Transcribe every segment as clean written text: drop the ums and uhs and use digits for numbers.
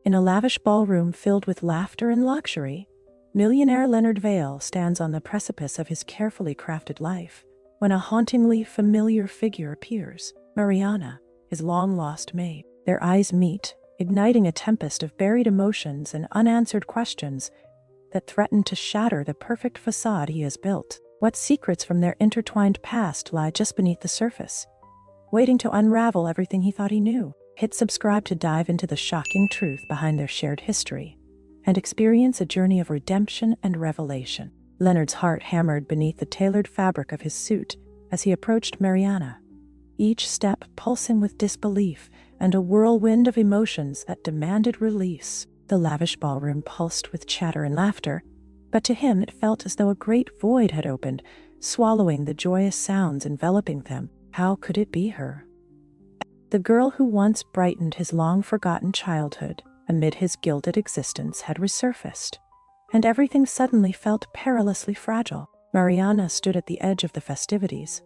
In a lavish ballroom filled with laughter and luxury, millionaire Leonard Vale stands on the precipice of his carefully crafted life when a hauntingly familiar figure appears. Mariana, his long-lost maid. Their eyes meet, igniting a tempest of buried emotions and unanswered questions that threaten to shatter the perfect facade he has built. What secrets from their intertwined past lie just beneath the surface, waiting to unravel everything he thought he knew? Hit subscribe to dive into the shocking truth behind their shared history and experience a journey of redemption and revelation. Leonard's heart hammered beneath the tailored fabric of his suit as he approached Mariana, each step pulsing with disbelief and a whirlwind of emotions that demanded release. The lavish ballroom pulsed with chatter and laughter, but to him it felt as though a great void had opened, swallowing the joyous sounds enveloping them. How could it be her? The girl who once brightened his long-forgotten childhood amid his gilded existence had resurfaced, and everything suddenly felt perilously fragile. Mariana stood at the edge of the festivities,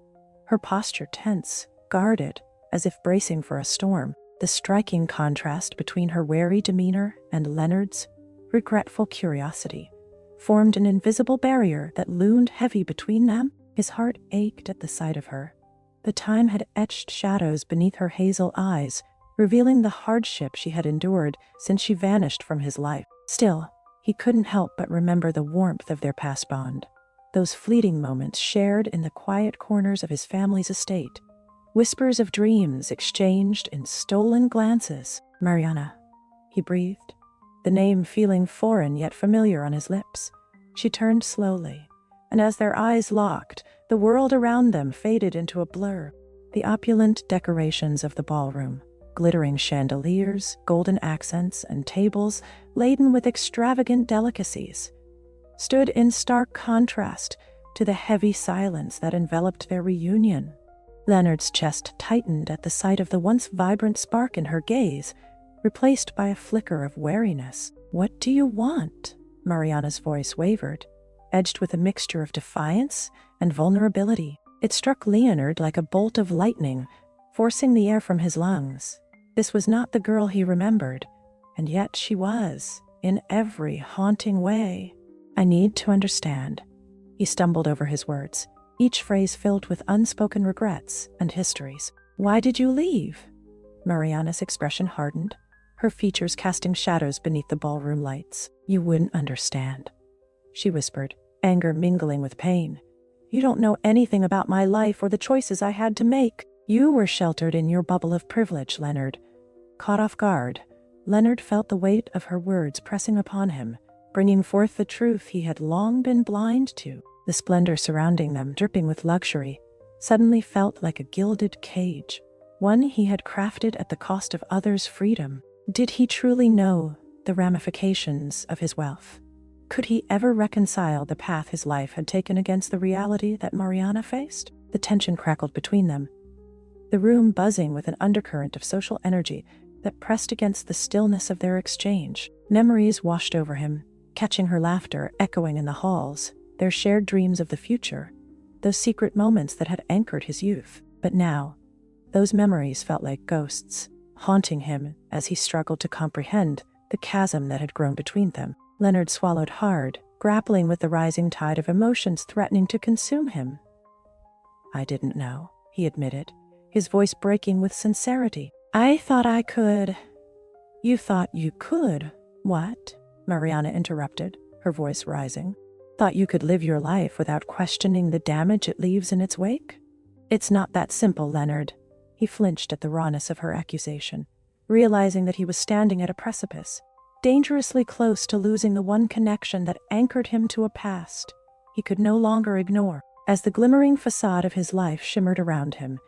her posture tense, guarded, as if bracing for a storm. The striking contrast between her wary demeanor and Leonard's regretful curiosity formed an invisible barrier that loomed heavy between them. His heart ached at the sight of her. The time had etched shadows beneath her hazel eyes, revealing the hardship she had endured since she vanished from his life. Still, he couldn't help but remember the warmth of their past bond, those fleeting moments shared in the quiet corners of his family's estate. Whispers of dreams exchanged in stolen glances. Mariana, he breathed, the name feeling foreign yet familiar on his lips. She turned slowly, and as their eyes locked, the world around them faded into a blur. The opulent decorations of the ballroom, glittering chandeliers, golden accents, and tables laden with extravagant delicacies, stood in stark contrast to the heavy silence that enveloped their reunion. Leonard's chest tightened at the sight of the once vibrant spark in her gaze, replaced by a flicker of wariness. "What do you want?" Mariana's voice wavered, edged with a mixture of defiance and vulnerability. It struck Leonard like a bolt of lightning, forcing the air from his lungs. This was not the girl he remembered, and yet she was, in every haunting way. "I need to understand." He stumbled over his words, each phrase filled with unspoken regrets and histories. "Why did you leave?" Mariana's expression hardened, her features casting shadows beneath the ballroom lights. "You wouldn't understand," she whispered, anger mingling with pain. "You don't know anything about my life or the choices I had to make. You were sheltered in your bubble of privilege, Leonard." Caught off guard, Leonard felt the weight of her words pressing upon him, bringing forth the truth he had long been blind to. The splendor surrounding them, dripping with luxury, suddenly felt like a gilded cage, one he had crafted at the cost of others' freedom. Did he truly know the ramifications of his wealth? Could he ever reconcile the path his life had taken against the reality that Mariana faced? The tension crackled between them, the room buzzing with an undercurrent of social energy that pressed against the stillness of their exchange. Memories washed over him, catching her laughter echoing in the halls, their shared dreams of the future, those secret moments that had anchored his youth. But now, those memories felt like ghosts, haunting him as he struggled to comprehend the chasm that had grown between them. Leonard swallowed hard, grappling with the rising tide of emotions threatening to consume him. "I didn't know," he admitted, his voice breaking with sincerity. "I thought I could." "You thought you could? What?" Mariana interrupted, her voice rising. "Thought you could live your life without questioning the damage it leaves in its wake? It's not that simple, Leonard." He flinched at the rawness of her accusation, realizing that he was standing at a precipice, dangerously close to losing the one connection that anchored him to a past he could no longer ignore. As the glimmering facade of his life shimmered around him,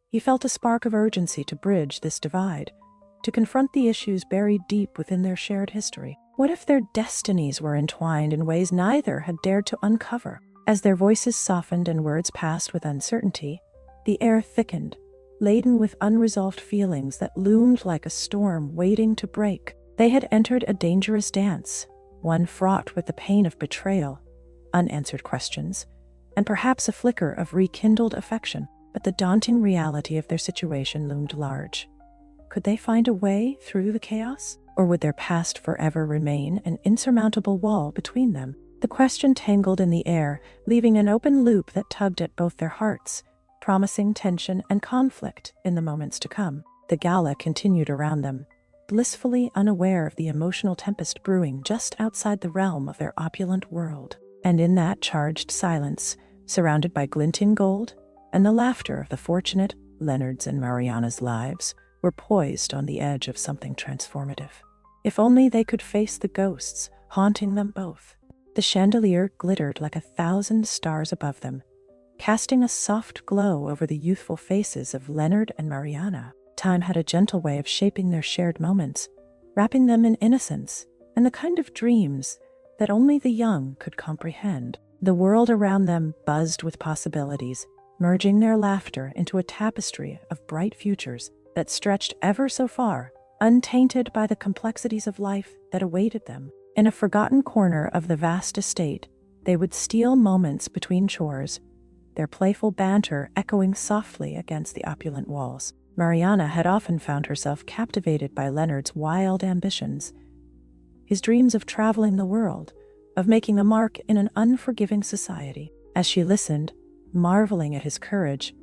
he felt a spark of urgency to bridge this divide, to confront the issues buried deep within their shared history. What if their destinies were entwined in ways neither had dared to uncover? As their voices softened and words passed with uncertainty, the air thickened, laden with unresolved feelings that loomed like a storm waiting to break. They had entered a dangerous dance, one fraught with the pain of betrayal, unanswered questions, and perhaps a flicker of rekindled affection. But the daunting reality of their situation loomed large. Could they find a way through the chaos? Or would their past forever remain an insurmountable wall between them? The question tangled in the air, leaving an open loop that tugged at both their hearts, promising tension and conflict in the moments to come. The gala continued around them, blissfully unaware of the emotional tempest brewing just outside the realm of their opulent world. And in that charged silence, surrounded by glinting gold and the laughter of the fortunate, Leonard's and Mariana's lives were poised on the edge of something transformative. If only they could face the ghosts haunting them both. The chandelier glittered like 1,000 stars above them, casting a soft glow over the youthful faces of Leonard and Mariana. Time had a gentle way of shaping their shared moments, wrapping them in innocence and the kind of dreams that only the young could comprehend. The world around them buzzed with possibilities, merging their laughter into a tapestry of bright futures that stretched ever so far, untainted by the complexities of life that awaited them. In a forgotten corner of the vast estate, they would steal moments between chores, their playful banter echoing softly against the opulent walls. Mariana had often found herself captivated by Leonard's wild ambitions, his dreams of traveling the world, of making a mark in an unforgiving society. As she listened, marveling at his courage,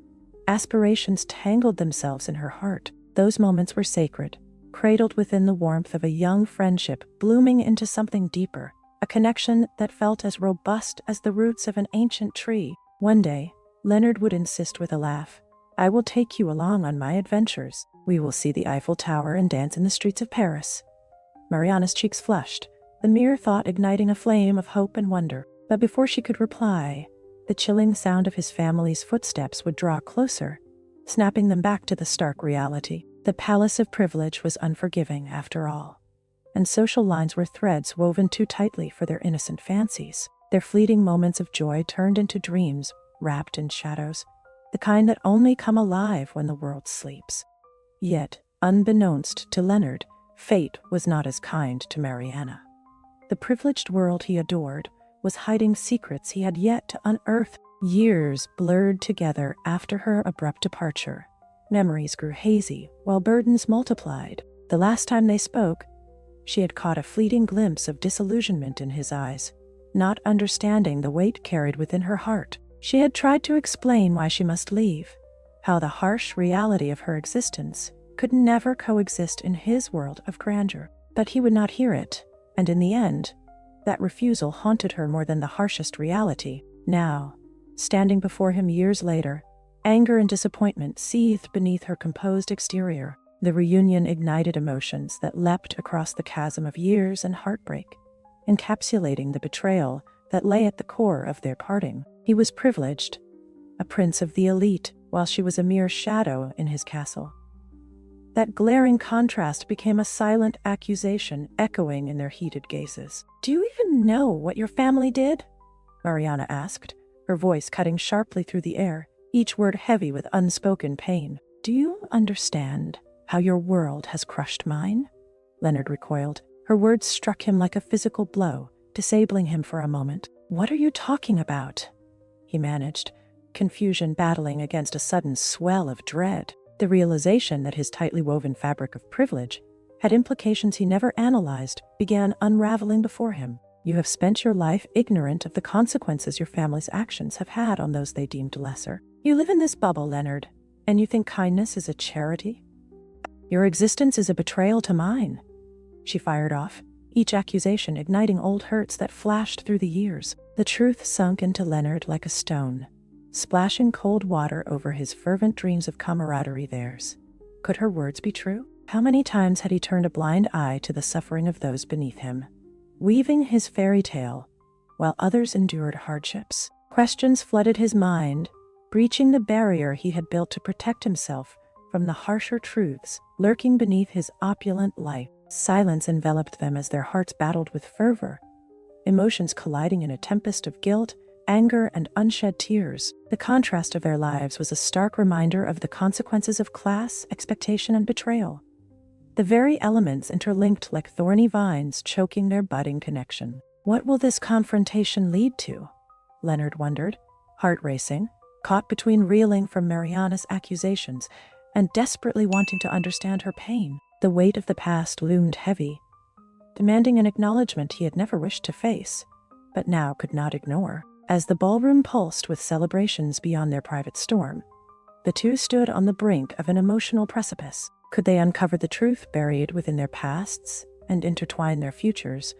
aspirations tangled themselves in her heart. Those moments were sacred, cradled within the warmth of a young friendship blooming into something deeper, a connection that felt as robust as the roots of an ancient tree. One day, Leonard would insist with a laugh, "I will take you along on my adventures. We will see the Eiffel Tower and dance in the streets of Paris." Mariana's cheeks flushed, the mere thought igniting a flame of hope and wonder. But before she could reply, the chilling sound of his family's footsteps would draw closer, snapping them back to the stark reality. The palace of privilege was unforgiving, after all, and social lines were threads woven too tightly for their innocent fancies. Their fleeting moments of joy turned into dreams wrapped in shadows, the kind that only come alive when the world sleeps. Yet, unbeknownst to Leonard, fate was not as kind to Mariana. The privileged world he adored was hiding secrets he had yet to unearth. Years blurred together after her abrupt departure. Memories grew hazy while burdens multiplied. The last time they spoke, she had caught a fleeting glimpse of disillusionment in his eyes, not understanding the weight carried within her heart. She had tried to explain why she must leave, how the harsh reality of her existence could never coexist in his world of grandeur. But he would not hear it, and in the end, that refusal haunted her more than the harshest reality. Now, standing before him years later, anger and disappointment seethed beneath her composed exterior. The reunion ignited emotions that leapt across the chasm of years and heartbreak, encapsulating the betrayal that lay at the core of their parting. He was privileged, a prince of the elite, while she was a mere shadow in his castle. That glaring contrast became a silent accusation echoing in their heated gazes. "Do you even know what your family did?" Mariana asked, her voice cutting sharply through the air, each word heavy with unspoken pain. "Do you understand how your world has crushed mine?" Leonard recoiled. Her words struck him like a physical blow, disabling him for a moment. "What are you talking about?" he managed, confusion battling against a sudden swell of dread. The realization that his tightly woven fabric of privilege had implications he never analyzed began unraveling before him. "You have spent your life ignorant of the consequences your family's actions have had on those they deemed lesser. You live in this bubble, Leonard, and you think kindness is a charity? Your existence is a betrayal to mine," she fired off, each accusation igniting old hurts that flashed through the years. The truth sunk into Leonard like a stone, splashing cold water over his fervent dreams of camaraderie. Theirs. Could her words be true? How many times had he turned a blind eye to the suffering of those beneath him, weaving his fairy tale, while others endured hardships? Questions flooded his mind, breaching the barrier he had built to protect himself from the harsher truths lurking beneath his opulent life. Silence enveloped them as their hearts battled with fervor, emotions colliding in a tempest of guilt, anger, and unshed tears. The contrast of their lives was a stark reminder of the consequences of class, expectation, and betrayal. The very elements interlinked like thorny vines, choking their budding connection. What will this confrontation lead to? Leonard wondered, heart racing, caught between reeling from Mariana's accusations and desperately wanting to understand her pain. The weight of the past loomed heavy, demanding an acknowledgement he had never wished to face, but now could not ignore. As the ballroom pulsed with celebrations beyond their private storm, the two stood on the brink of an emotional precipice. Could they uncover the truth buried within their pasts and intertwine their futures,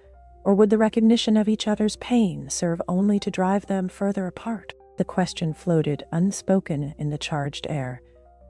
or would the recognition of each other's pain serve only to drive them further apart? The question floated unspoken in the charged air,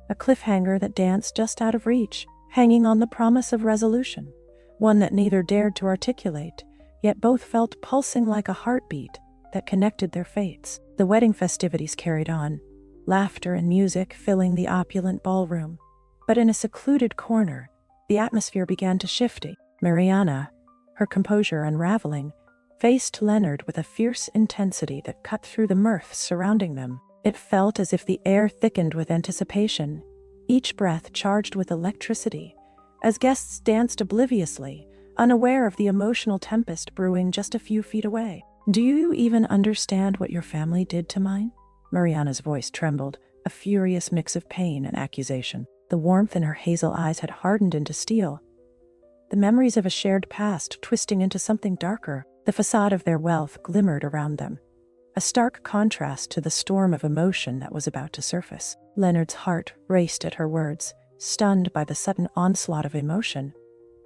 a cliffhanger that danced just out of reach, hanging on the promise of resolution, one that neither dared to articulate, yet both felt pulsing like a heartbeat that connected their fates. The wedding festivities carried on, laughter and music filling the opulent ballroom. But in a secluded corner, the atmosphere began to shift. Mariana, her composure unraveling, faced Leonard with a fierce intensity that cut through the mirth surrounding them. It felt as if the air thickened with anticipation, each breath charged with electricity, as guests danced obliviously, unaware of the emotional tempest brewing just a few feet away. "Do you even understand what your family did to mine?" Mariana's voice trembled, a furious mix of pain and accusation. The warmth in her hazel eyes had hardened into steel, the memories of a shared past twisting into something darker. The facade of their wealth glimmered around them, a stark contrast to the storm of emotion that was about to surface. Leonard's heart raced at her words, stunned by the sudden onslaught of emotion.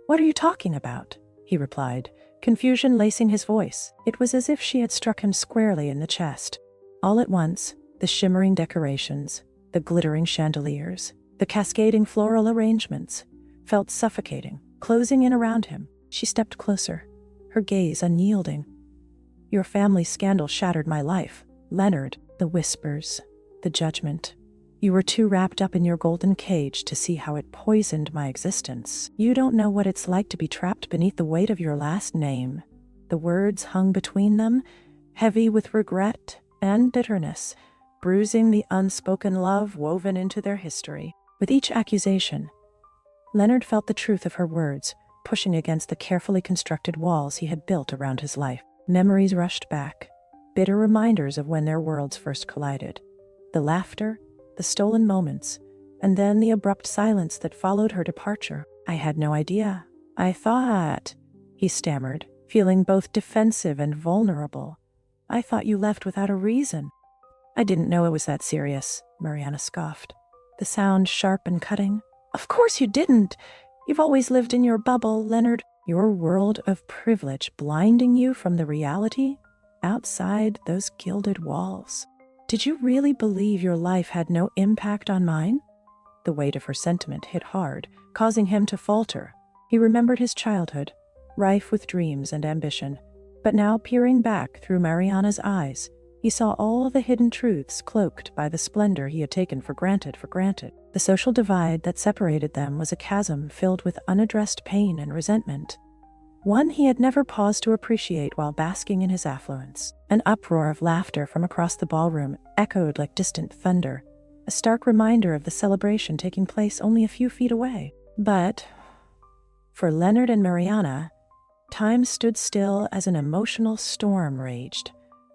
"What are you talking about?" he replied, confusion lacing his voice. It was as if she had struck him squarely in the chest. All at once, the shimmering decorations, the glittering chandeliers, the cascading floral arrangements, felt suffocating, closing in around him. She stepped closer, her gaze unyielding. "Your family's scandal shattered my life, Leonard." The whispers, the judgment. "You were too wrapped up in your golden cage to see how it poisoned my existence. You don't know what it's like to be trapped beneath the weight of your last name." The words hung between them, heavy with regret and bitterness, bruising the unspoken love woven into their history. With each accusation, Leonard felt the truth of her words, pushing against the carefully constructed walls he had built around his life. Memories rushed back, bitter reminders of when their worlds first collided. The laughter, the stolen moments, and then the abrupt silence that followed her departure. "I had no idea. I thought," he stammered, feeling both defensive and vulnerable. "I thought you left without a reason." "I didn't know it was that serious," Mariana scoffed, the sound sharp and cutting. "Of course you didn't. You've always lived in your bubble, Leonard, your world of privilege blinding you from the reality outside those gilded walls. Did you really believe your life had no impact on mine?" The weight of her sentiment hit hard, causing him to falter. He remembered his childhood, rife with dreams and ambition, but now peering back through Mariana's eyes, he saw all the hidden truths cloaked by the splendor he had taken for granted. The social divide that separated them was a chasm filled with unaddressed pain and resentment, one he had never paused to appreciate while basking in his affluence. An uproar of laughter from across the ballroom echoed like distant thunder, a stark reminder of the celebration taking place only a few feet away. But for Leonard and Mariana, time stood still as an emotional storm raged,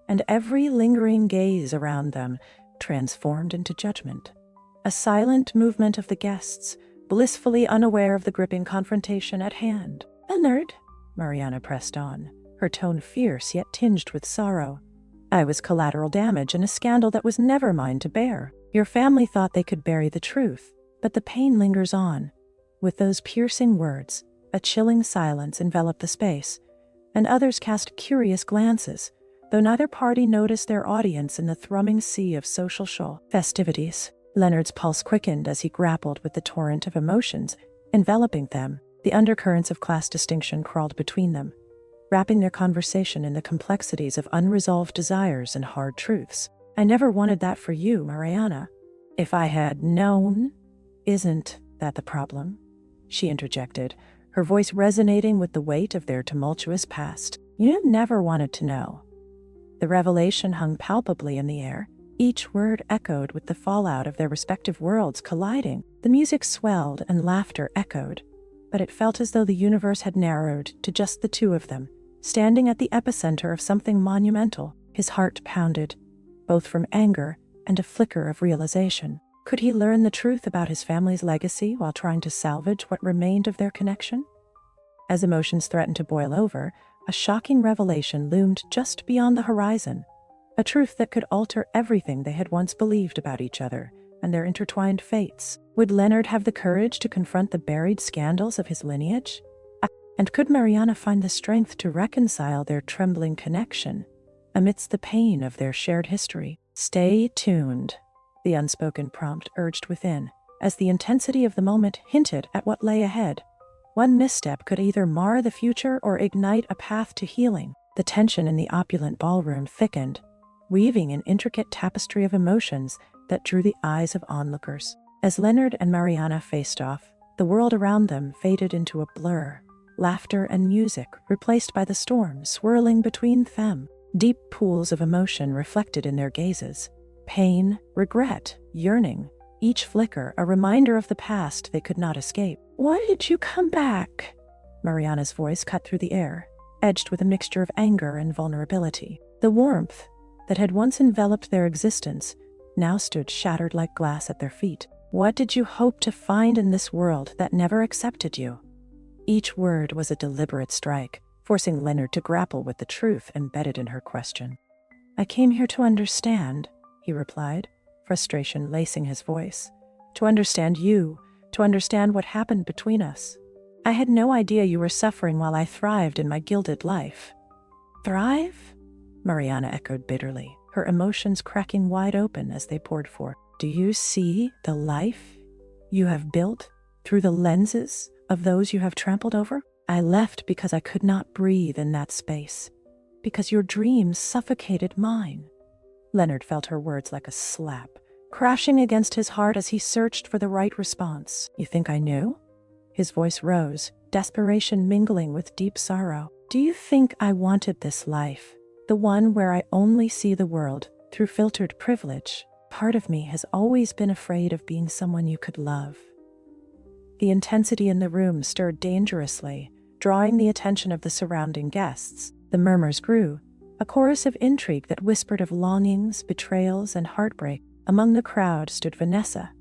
and every lingering gaze around them transformed into judgment. A silent movement of the guests, blissfully unaware of the gripping confrontation at hand. "Leonard," Mariana pressed on, her tone fierce yet tinged with sorrow. "I was collateral damage in a scandal that was never mine to bear. Your family thought they could bury the truth, but the pain lingers on." With those piercing words, a chilling silence enveloped the space, and others cast curious glances, though neither party noticed their audience in the thrumming sea of social festivities. Leonard's pulse quickened as he grappled with the torrent of emotions enveloping them. The undercurrents of class distinction crawled between them, wrapping their conversation in the complexities of unresolved desires and hard truths. "I never wanted that for you, Mariana. If I had known." "Isn't that the problem?" she interjected, her voice resonating with the weight of their tumultuous past. "You never wanted to know." The revelation hung palpably in the air, each word echoed with the fallout of their respective worlds colliding. The music swelled and laughter echoed, but it felt as though the universe had narrowed to just the two of them, standing at the epicenter of something monumental. His heart pounded, both from anger and a flicker of realization. Could he learn the truth about his family's legacy while trying to salvage what remained of their connection? As emotions threatened to boil over, a shocking revelation loomed just beyond the horizon. A truth that could alter everything they had once believed about each other and their intertwined fates. Would Leonard have the courage to confront the buried scandals of his lineage? And could Mariana find the strength to reconcile their trembling connection amidst the pain of their shared history? Stay tuned, the unspoken prompt urged within, as the intensity of the moment hinted at what lay ahead. One misstep could either mar the future or ignite a path to healing. The tension in the opulent ballroom thickened, weaving an intricate tapestry of emotions that drew the eyes of onlookers. As Leonard and Mariana faced off, the world around them faded into a blur. Laughter and music replaced by the storm swirling between them. Deep pools of emotion reflected in their gazes. Pain, regret, yearning, each flicker a reminder of the past they could not escape. "Why did you come back?" Mariana's voice cut through the air, edged with a mixture of anger and vulnerability. The warmth that had once enveloped their existence now stood shattered like glass at their feet. "What did you hope to find in this world that never accepted you?" Each word was a deliberate strike, forcing Leonard to grapple with the truth embedded in her question. "I came here to understand," he replied, frustration lacing his voice. "To understand you, to understand what happened between us. I had no idea you were suffering while I thrived in my gilded life." "Thrive?" Mariana echoed bitterly, her emotions cracking wide open as they poured forth. "Do you see the life you have built through the lenses of those you have trampled over? I left because I could not breathe in that space, because your dreams suffocated mine." Leonard felt her words like a slap, crashing against his heart as he searched for the right response. "You think I knew?" His voice rose, desperation mingling with deep sorrow. "Do you think I wanted this life? The one where I only see the world through filtered privilege? Part of me has always been afraid of being someone you could love." The intensity in the room stirred dangerously, drawing the attention of the surrounding guests. The murmurs grew, a chorus of intrigue that whispered of longings, betrayals, and heartbreak. Among the crowd stood Vanessa,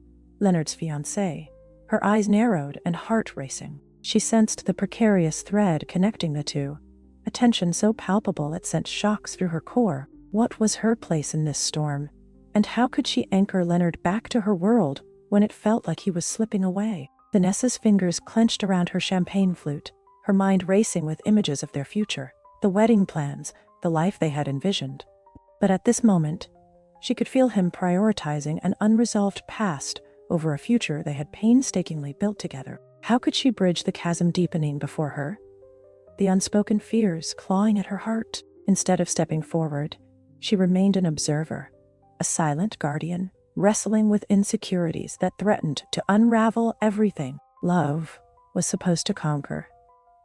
Leonard's fiancée, her eyes narrowed and heart racing. She sensed the precarious thread connecting the two, a tension so palpable it sent shocks through her core. What was her place in this storm? And how could she anchor Leonard back to her world when it felt like he was slipping away? Vanessa's fingers clenched around her champagne flute, her mind racing with images of their future, the wedding plans, the life they had envisioned. But at this moment, she could feel him prioritizing an unresolved past over a future they had painstakingly built together. How could she bridge the chasm deepening before her, the unspoken fears clawing at her heart? Instead of stepping forward, she remained an observer, a silent guardian, wrestling with insecurities that threatened to unravel everything love was supposed to conquer.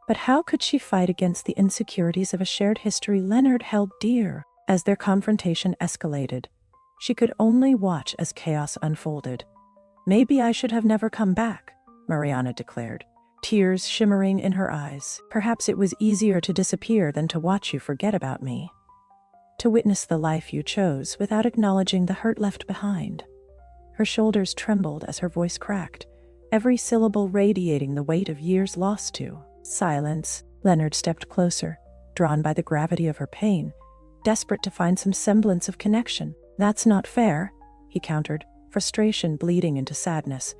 But how could she fight against the insecurities of a shared history Leonard held dear? As their confrontation escalated, she could only watch as chaos unfolded. "Maybe I should have never come back," Mariana declared, tears shimmering in her eyes. "Perhaps it was easier to disappear than to watch you forget about me. To witness the life you chose without acknowledging the hurt left behind." Her shoulders trembled as her voice cracked, every syllable radiating the weight of years lost to. Silence. Leonard stepped closer, drawn by the gravity of her pain, desperate to find some semblance of connection. "That's not fair," he countered, frustration bleeding into sadness.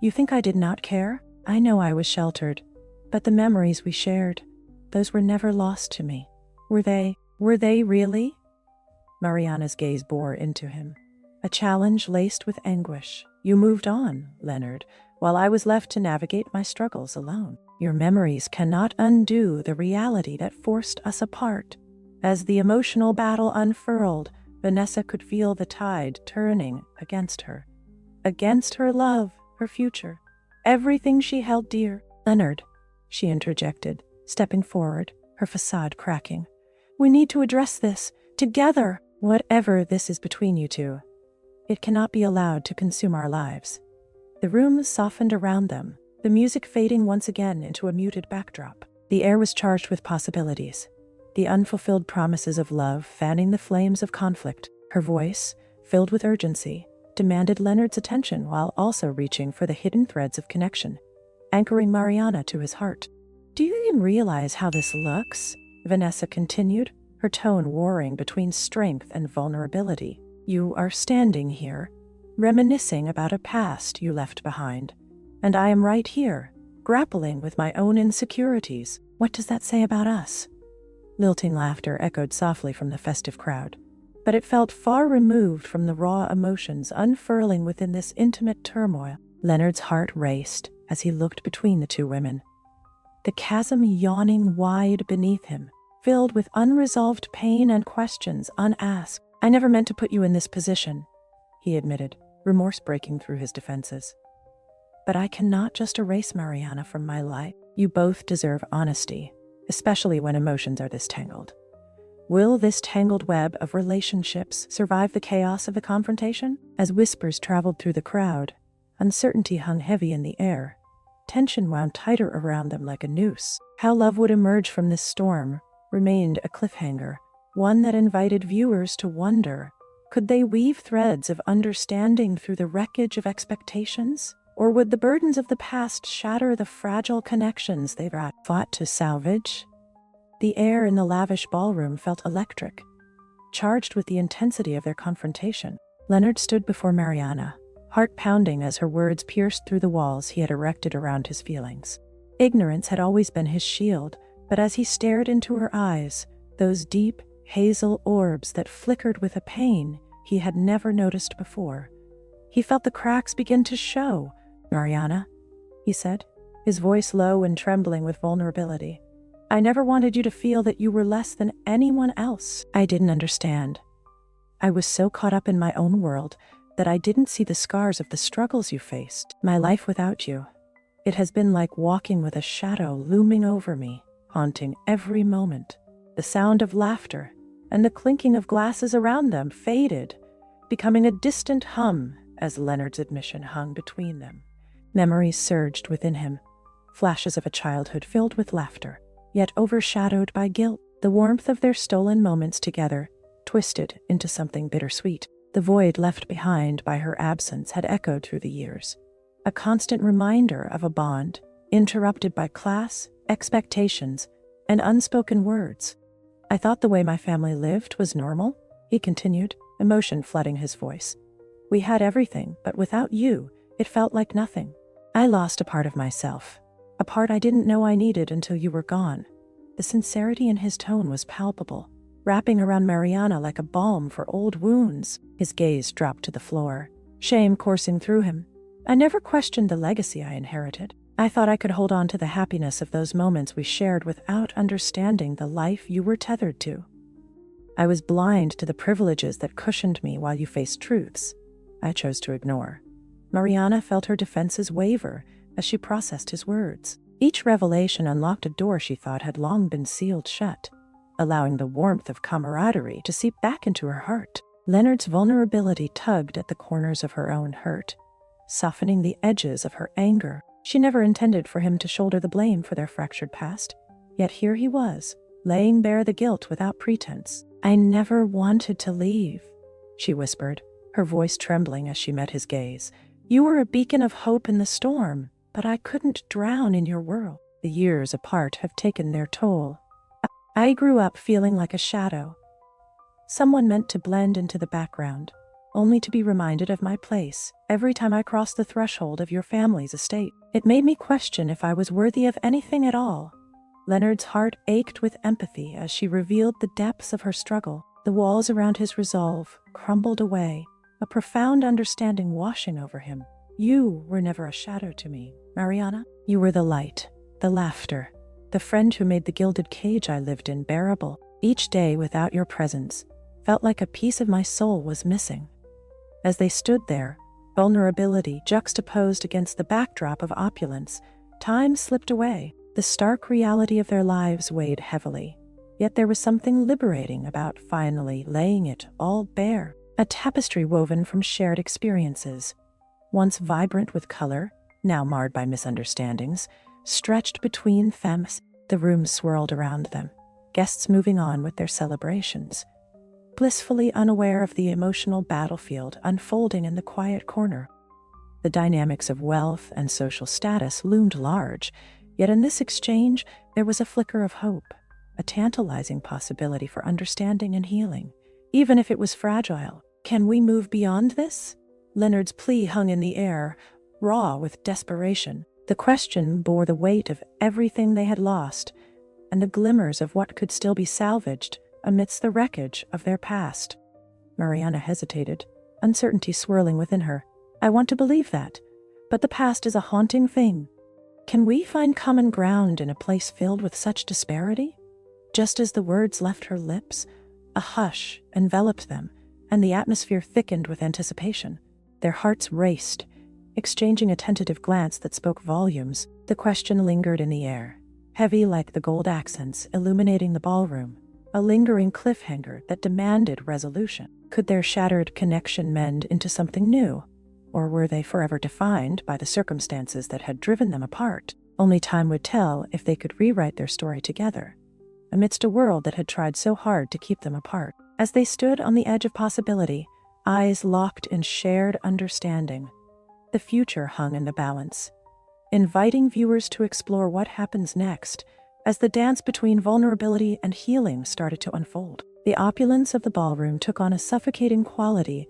"You think I did not care? I know I was sheltered, but the memories we shared, those were never lost to me. Were they really?" Mariana's gaze bore into him, a challenge laced with anguish. "You moved on, Leonard, while I was left to navigate my struggles alone. Your memories cannot undo the reality that forced us apart." As the emotional battle unfurled, Vanessa could feel the tide turning against her love, her future, everything she held dear. "Leonard," she interjected, stepping forward, her facade cracking. "We need to address this together. Whatever this is between you two, it cannot be allowed to consume our lives." The room softened around them, the music fading once again into a muted backdrop. The air was charged with possibilities, the unfulfilled promises of love fanning the flames of conflict. Her voice, filled with urgency, demanded Leonard's attention while also reaching for the hidden threads of connection, anchoring Mariana to his heart. Do you even realize how this looks? Vanessa continued, her tone warring between strength and vulnerability. You are standing here, reminiscing about a past you left behind, and I am right here, grappling with my own insecurities. What does that say about us? Lilting laughter echoed softly from the festive crowd, but it felt far removed from the raw emotions unfurling within this intimate turmoil. Leonard's heart raced as he looked between the two women, the chasm yawning wide beneath him, filled with unresolved pain and questions unasked. I never meant to put you in this position, he admitted, remorse breaking through his defenses. But I cannot just erase Mariana from my life. You both deserve honesty, especially when emotions are this tangled. Will this tangled web of relationships survive the chaos of the confrontation? As whispers traveled through the crowd, uncertainty hung heavy in the air. Tension wound tighter around them like a noose. How love would emerge from this storm remained a cliffhanger, one that invited viewers to wonder, could they weave threads of understanding through the wreckage of expectations? Or would the burdens of the past shatter the fragile connections they've fought to salvage? The air in the lavish ballroom felt electric, charged with the intensity of their confrontation. Leonard stood before Mariana, heart pounding as her words pierced through the walls he had erected around his feelings. Ignorance had always been his shield, but as he stared into her eyes, those deep, hazel orbs that flickered with a pain he had never noticed before, he felt the cracks begin to show. Mariana, he said, his voice low and trembling with vulnerability. I never wanted you to feel that you were less than anyone else. I didn't understand. I was so caught up in my own world that I didn't see the scars of the struggles you faced. My life without you, it has been like walking with a shadow looming over me, haunting every moment. The sound of laughter and the clinking of glasses around them faded, becoming a distant hum as Leonard's admission hung between them. Memories surged within him, flashes of a childhood filled with laughter, yet overshadowed by guilt. The warmth of their stolen moments together twisted into something bittersweet. The void left behind by her absence had echoed through the years, a constant reminder of a bond interrupted by class, expectations, and unspoken words. I thought the way my family lived was normal, he continued, emotion flooding his voice. We had everything, but without you, it felt like nothing. I lost a part of myself, a part I didn't know I needed until you were gone. The sincerity in his tone was palpable, wrapping around Mariana like a balm for old wounds. His gaze dropped to the floor, shame coursing through him. I never questioned the legacy I inherited. I thought I could hold on to the happiness of those moments we shared without understanding the life you were tethered to. I was blind to the privileges that cushioned me while you faced truths I chose to ignore. Mariana felt her defenses waver as she processed his words. Each revelation unlocked a door she thought had long been sealed shut, allowing the warmth of camaraderie to seep back into her heart. Leonard's vulnerability tugged at the corners of her own hurt, softening the edges of her anger. She never intended for him to shoulder the blame for their fractured past, yet here he was, laying bare the guilt without pretense. I never wanted to leave, she whispered, her voice trembling as she met his gaze. You were a beacon of hope in the storm, but I couldn't drown in your world. The years apart have taken their toll. I grew up feeling like a shadow, someone meant to blend into the background, only to be reminded of my place every time I crossed the threshold of your family's estate. It made me question if I was worthy of anything at all. Leonard's heart ached with empathy as she revealed the depths of her struggle. The walls around his resolve crumbled away, a profound understanding washing over him. You were never a shadow to me, Mariana. You were the light, the laughter, the friend who made the gilded cage I lived in bearable. Each day without your presence felt like a piece of my soul was missing. As they stood there, vulnerability juxtaposed against the backdrop of opulence, time slipped away. The stark reality of their lives weighed heavily, yet there was something liberating about finally laying it all bare. A tapestry woven from shared experiences, once vibrant with color, now marred by misunderstandings, stretched between femmes. The room swirled around them, guests moving on with their celebrations, blissfully unaware of the emotional battlefield unfolding in the quiet corner. The dynamics of wealth and social status loomed large, yet in this exchange, There was a flicker of hope, a tantalizing possibility for understanding and healing, even if it was fragile. Can we move beyond this? Leonard's plea hung in the air, raw with desperation. The question bore the weight of everything they had lost, and the glimmers of what could still be salvaged amidst the wreckage of their past. Mariana hesitated, uncertainty swirling within her. I want to believe that, but the past is a haunting thing. Can we find common ground in a place filled with such disparity? Just as the words left her lips, a hush enveloped them, and the atmosphere thickened with anticipation. Their hearts raced, exchanging a tentative glance that spoke volumes. The question lingered in the air, heavy like the gold accents illuminating the ballroom, a lingering cliffhanger that demanded resolution. Could their shattered connection mend into something new? Or were they forever defined by the circumstances that had driven them apart? Only time would tell if they could rewrite their story together, amidst a world that had tried so hard to keep them apart. As they stood on the edge of possibility, eyes locked in shared understanding, the future hung in the balance, inviting viewers to explore what happens next as the dance between vulnerability and healing started to unfold. The opulence of the ballroom took on a suffocating quality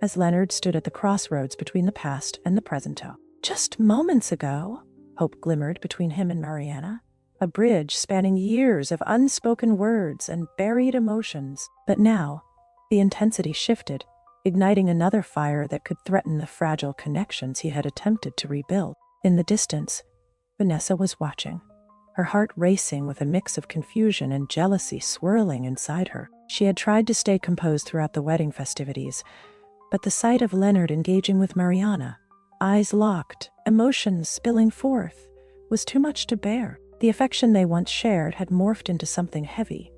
as Leonard stood at the crossroads between the past and the present. Just moments ago, hope glimmered between him and Mariana, a bridge spanning years of unspoken words and buried emotions. But now, the intensity shifted, igniting another fire that could threaten the fragile connections he had attempted to rebuild. In the distance, Vanessa was watching, her heart racing with a mix of confusion and jealousy swirling inside her. She had tried to stay composed throughout the wedding festivities, but the sight of Leonard engaging with Mariana, eyes locked, emotions spilling forth, was too much to bear. The affection they once shared had morphed into something heavy,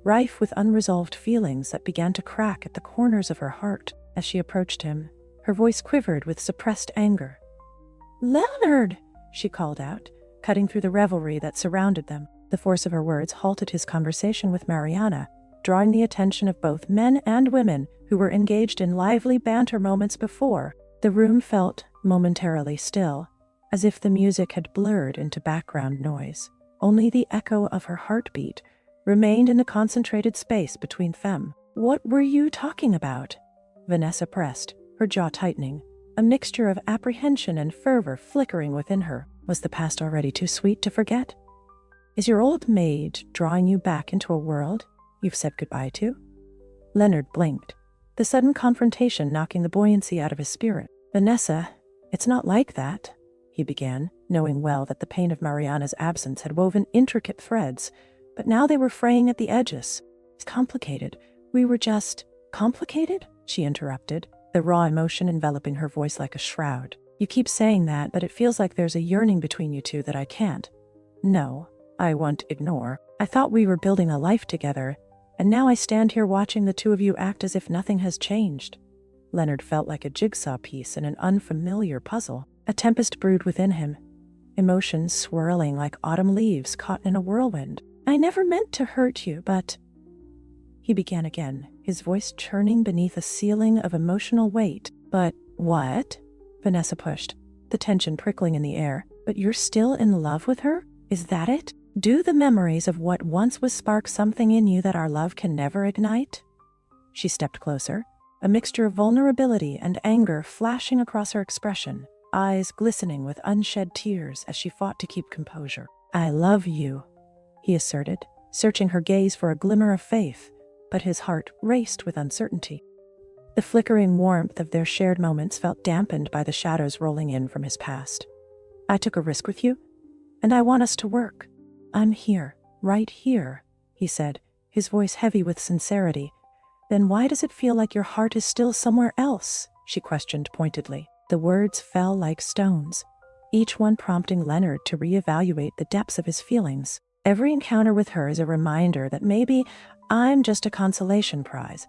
rife with unresolved feelings that began to crack at the corners of her heart. As she approached him, her voice quivered with suppressed anger. "Leonard!" she called out, cutting through the revelry that surrounded them. The force of her words halted his conversation with Mariana, drawing the attention of both men and women who were engaged in lively banter moments before. The room felt momentarily still, as if the music had blurred into background noise. Only the echo of her heartbeat remained in the concentrated space between them. "What were you talking about?" Vanessa pressed, her jaw tightening, a mixture of apprehension and fervor flickering within her. Was the past already too sweet to forget? Is your old maid drawing you back into a world you've said goodbye to? Leonard blinked, the sudden confrontation knocking the buoyancy out of his spirit. "Vanessa, it's not like that," he began, knowing well that the pain of Mariana's absence had woven intricate threads, but now they were fraying at the edges. "It's complicated. We were just—" "Complicated?" she interrupted, the raw emotion enveloping her voice like a shroud. "You keep saying that, but it feels like there's a yearning between you two that I can't. No, I won't ignore. I thought we were building a life together, and now I stand here watching the two of you act as if nothing has changed." Leonard felt like a jigsaw piece in an unfamiliar puzzle. A tempest brewed within him, emotions swirling like autumn leaves caught in a whirlwind. "I never meant to hurt you, but—" He began again, his voice churning beneath a ceiling of emotional weight. "But what?" Vanessa pushed, the tension prickling in the air. "But you're still in love with her? Is that it? Do the memories of what once was spark something in you that our love can never ignite?" She stepped closer, a mixture of vulnerability and anger flashing across her expression, eyes glistening with unshed tears as she fought to keep composure. "I love you," he asserted, searching her gaze for a glimmer of faith, but his heart raced with uncertainty. The flickering warmth of their shared moments felt dampened by the shadows rolling in from his past. "I took a risk with you, and I want us to work. I'm here, right here," he said, his voice heavy with sincerity. "Then why does it feel like your heart is still somewhere else?" she questioned pointedly. The words fell like stones, each one prompting Leonard to reevaluate the depths of his feelings. Every encounter with her is a reminder that maybe I'm just a consolation prize,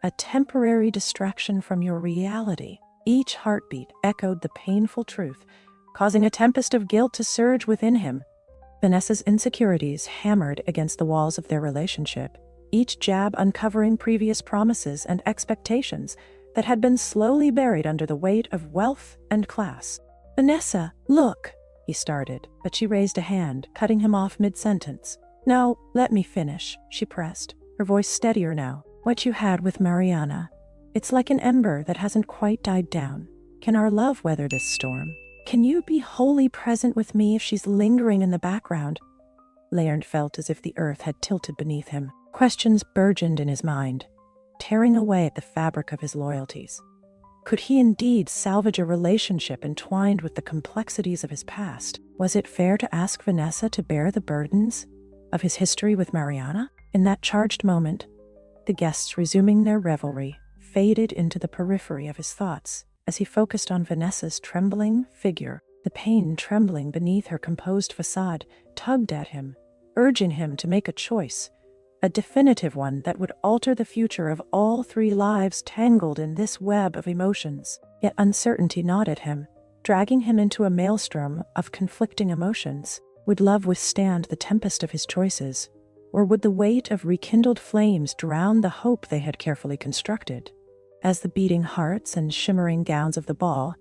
a temporary distraction from your reality. Each heartbeat echoed the painful truth, causing a tempest of guilt to surge within him. Vanessa's insecurities hammered against the walls of their relationship, each jab uncovering previous promises and expectations that had been slowly buried under the weight of wealth and class. "Vanessa, look," he started, but she raised a hand, cutting him off mid-sentence. "No, let me finish," she pressed, her voice steadier now. "What you had with Mariana, it's like an ember that hasn't quite died down. Can our love weather this storm? Can you be wholly present with me if she's lingering in the background?" Leonard felt as if the earth had tilted beneath him. Questions burgeoned in his mind, tearing away at the fabric of his loyalties. Could he indeed salvage a relationship entwined with the complexities of his past? Was it fair to ask Vanessa to bear the burdens of his history with Mariana? In that charged moment, the guests resuming their revelry faded into the periphery of his thoughts as he focused on Vanessa's trembling figure. The pain trembling beneath her composed facade tugged at him, urging him to make a choice, a definitive one that would alter the future of all three lives tangled in this web of emotions. Yet uncertainty gnawed at him, dragging him into a maelstrom of conflicting emotions. Would love withstand the tempest of his choices, or would the weight of rekindled flames drown the hope they had carefully constructed? As the beating hearts and shimmering gowns of the ball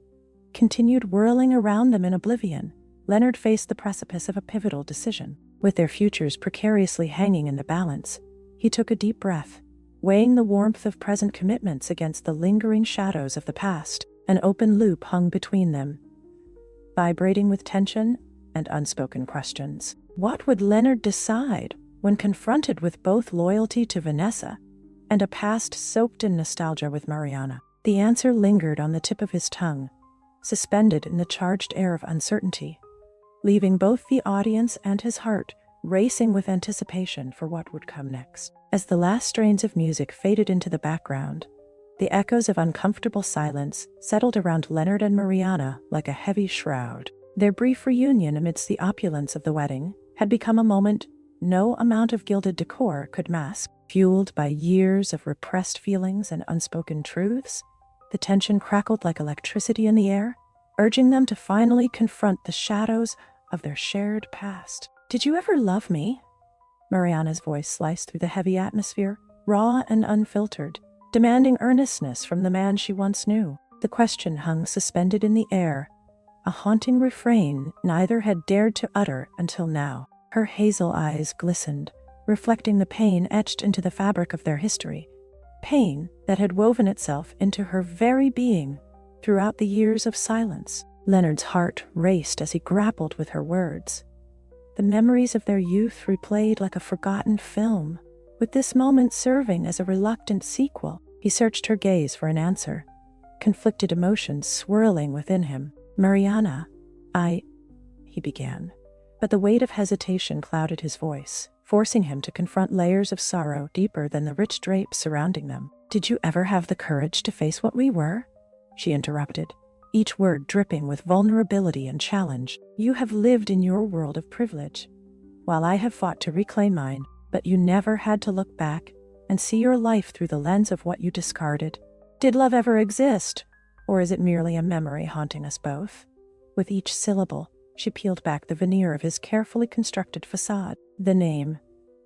continued whirling around them in oblivion, Leonard faced the precipice of a pivotal decision. With their futures precariously hanging in the balance, he took a deep breath, weighing the warmth of present commitments against the lingering shadows of the past. An open loop hung between them, vibrating with tension and unspoken questions. What would Leonard decide when confronted with both loyalty to Vanessa and a past soaked in nostalgia with Mariana? The answer lingered on the tip of his tongue, suspended in the charged air of uncertainty, leaving both the audience and his heart racing with anticipation for what would come next. As the last strains of music faded into the background, the echoes of uncomfortable silence settled around Leonard and Mariana like a heavy shroud. Their brief reunion amidst the opulence of the wedding had become a moment no amount of gilded decor could mask. Fueled by years of repressed feelings and unspoken truths, the tension crackled like electricity in the air, urging them to finally confront the shadows of their shared past. "Did you ever love me?" Mariana's voice sliced through the heavy atmosphere, raw and unfiltered, demanding earnestness from the man she once knew. The question hung suspended in the air, a haunting refrain neither had dared to utter until now. Her hazel eyes glistened, reflecting the pain etched into the fabric of their history, pain that had woven itself into her very being throughout the years of silence. Leonard's heart raced as he grappled with her words. The memories of their youth replayed like a forgotten film, with this moment serving as a reluctant sequel. He searched her gaze for an answer, conflicted emotions swirling within him. "Mariana, he began, but the weight of hesitation clouded his voice, forcing him to confront layers of sorrow deeper than the rich drapes surrounding them. "Did you ever have the courage to face what we were?" she interrupted, each word dripping with vulnerability and challenge. "You have lived in your world of privilege, while I have fought to reclaim mine, but you never had to look back and see your life through the lens of what you discarded. Did love ever exist, or is it merely a memory haunting us both?" With each syllable, she peeled back the veneer of his carefully constructed facade. The name,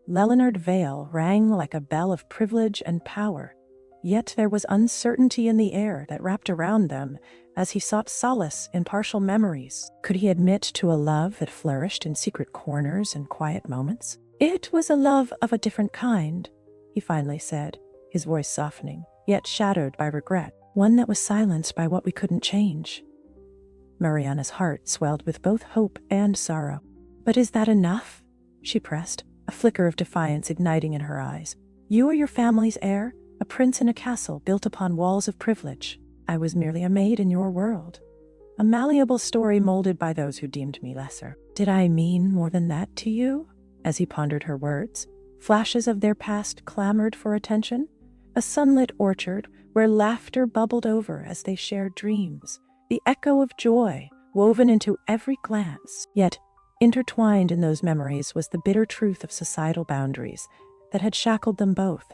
Leonard Vale, rang like a bell of privilege and power, yet there was uncertainty in the air that wrapped around them as he sought solace in partial memories. Could he admit to a love that flourished in secret corners and quiet moments? "It was a love of a different kind," he finally said, his voice softening, yet shadowed by regret, "one that was silenced by what we couldn't change." Mariana's heart swelled with both hope and sorrow. "But is that enough?" she pressed, a flicker of defiance igniting in her eyes. "You are your family's heir, a prince in a castle built upon walls of privilege. I was merely a maid in your world, a malleable story molded by those who deemed me lesser. Did I mean more than that to you?" As he pondered her words, flashes of their past clamored for attention, a sunlit orchard where laughter bubbled over as they shared dreams, the echo of joy woven into every glance. Yet, intertwined in those memories was the bitter truth of societal boundaries that had shackled them both,